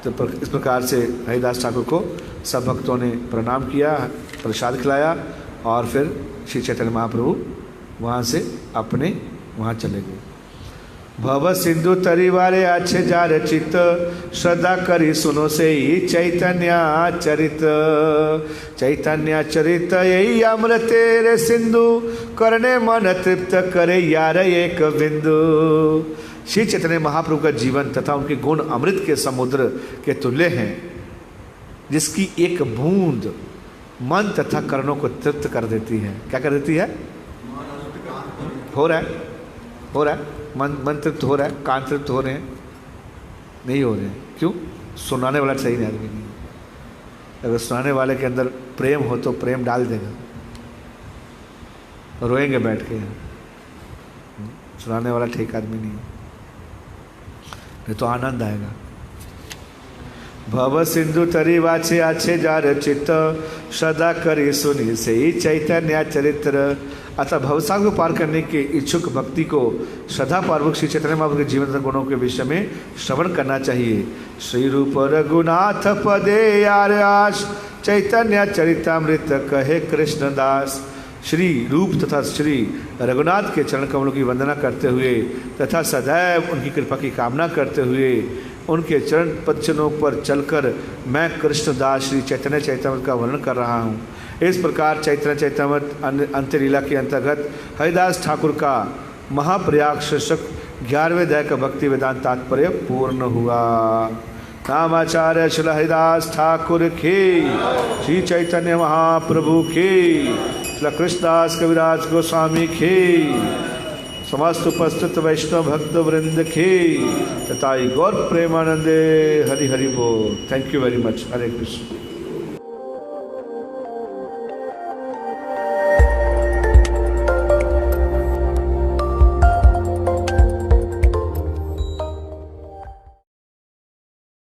तो इस प्रकार से हरिदास ठाकुर को सब भक्तों ने प्रणाम किया, प्रसाद खिलाया और फिर श्री चैतन्य महाप्रभु वहाँ से अपने वहाँ चले गए। भव सिंधु तरिवारे अच्छे जा रचित, श्रद्धा करी सुनो से ही चैतन्य चरित। चैतन्य चरित यही अमृत तेरे सिंधु, करने मन तृप्त करे यार एक बिंदु। श्री चैतन्य महाप्रभु का जीवन तथा उनके गुण अमृत के समुद्र के तुल्य हैं, जिसकी एक बूंद मन तथा कर्णों को तृप्त कर देती है। क्या कर देती है? हो रहा है मन तृप्त हो रहा है, कान तृप्त हो रहे हैं? नहीं हो रहे हैं। क्यों? सुनाने वाला सही नहीं आदमी नहीं। अगर सुनाने वाले के अंदर प्रेम हो तो प्रेम डाल देगा, रोएंगे बैठ के। सुनाने वाला ठीक आदमी नहीं तो आनंद आएगा। भव सिंधु तरी वाचे आछे जार चित्त, श्रद्धा करी सुनी से ही चैतन्य चरित्र। अतः भवसागर को पार करने के इच्छुक भक्ति को श्रद्धा पूर्वक श्री चैतन्य महाप्रभु के जीवन तथा गुणों के विषय में श्रवण करना चाहिए। श्री रूप रघुनाथ पदे यार आश, चैतन्य चरितामृत कहे कृष्णदास। श्री रूप तथा श्री रघुनाथ के चरण कमलों की वंदना करते हुए तथा सदैव उनकी कृपा की कामना करते हुए उनके चरण पदचिन्हों पर चलकर मैं कृष्णदास श्री चैतन्य चैतन्य का वर्णन कर रहा हूँ। इस प्रकार चैतन्य चैतन्य अंत्यलीला के अंतर्गत हरिदास ठाकुर का महाप्रयाग शीर्षक 11वें अध्याय का भक्ति वेदांत तात्पर्य पूर्ण हुआ। नामाचार्य श्री हरिदास ठाकुर की, श्री चैतन्य महाप्रभु की, श्री कृष्णदास कविराज गोस्वामी की, समस्त उपस्थित वैष्णव भक्त वृंद की तथा गौर प्रेमानंदे। हरि हरि बोल। Thank you very much. Hare Krishna.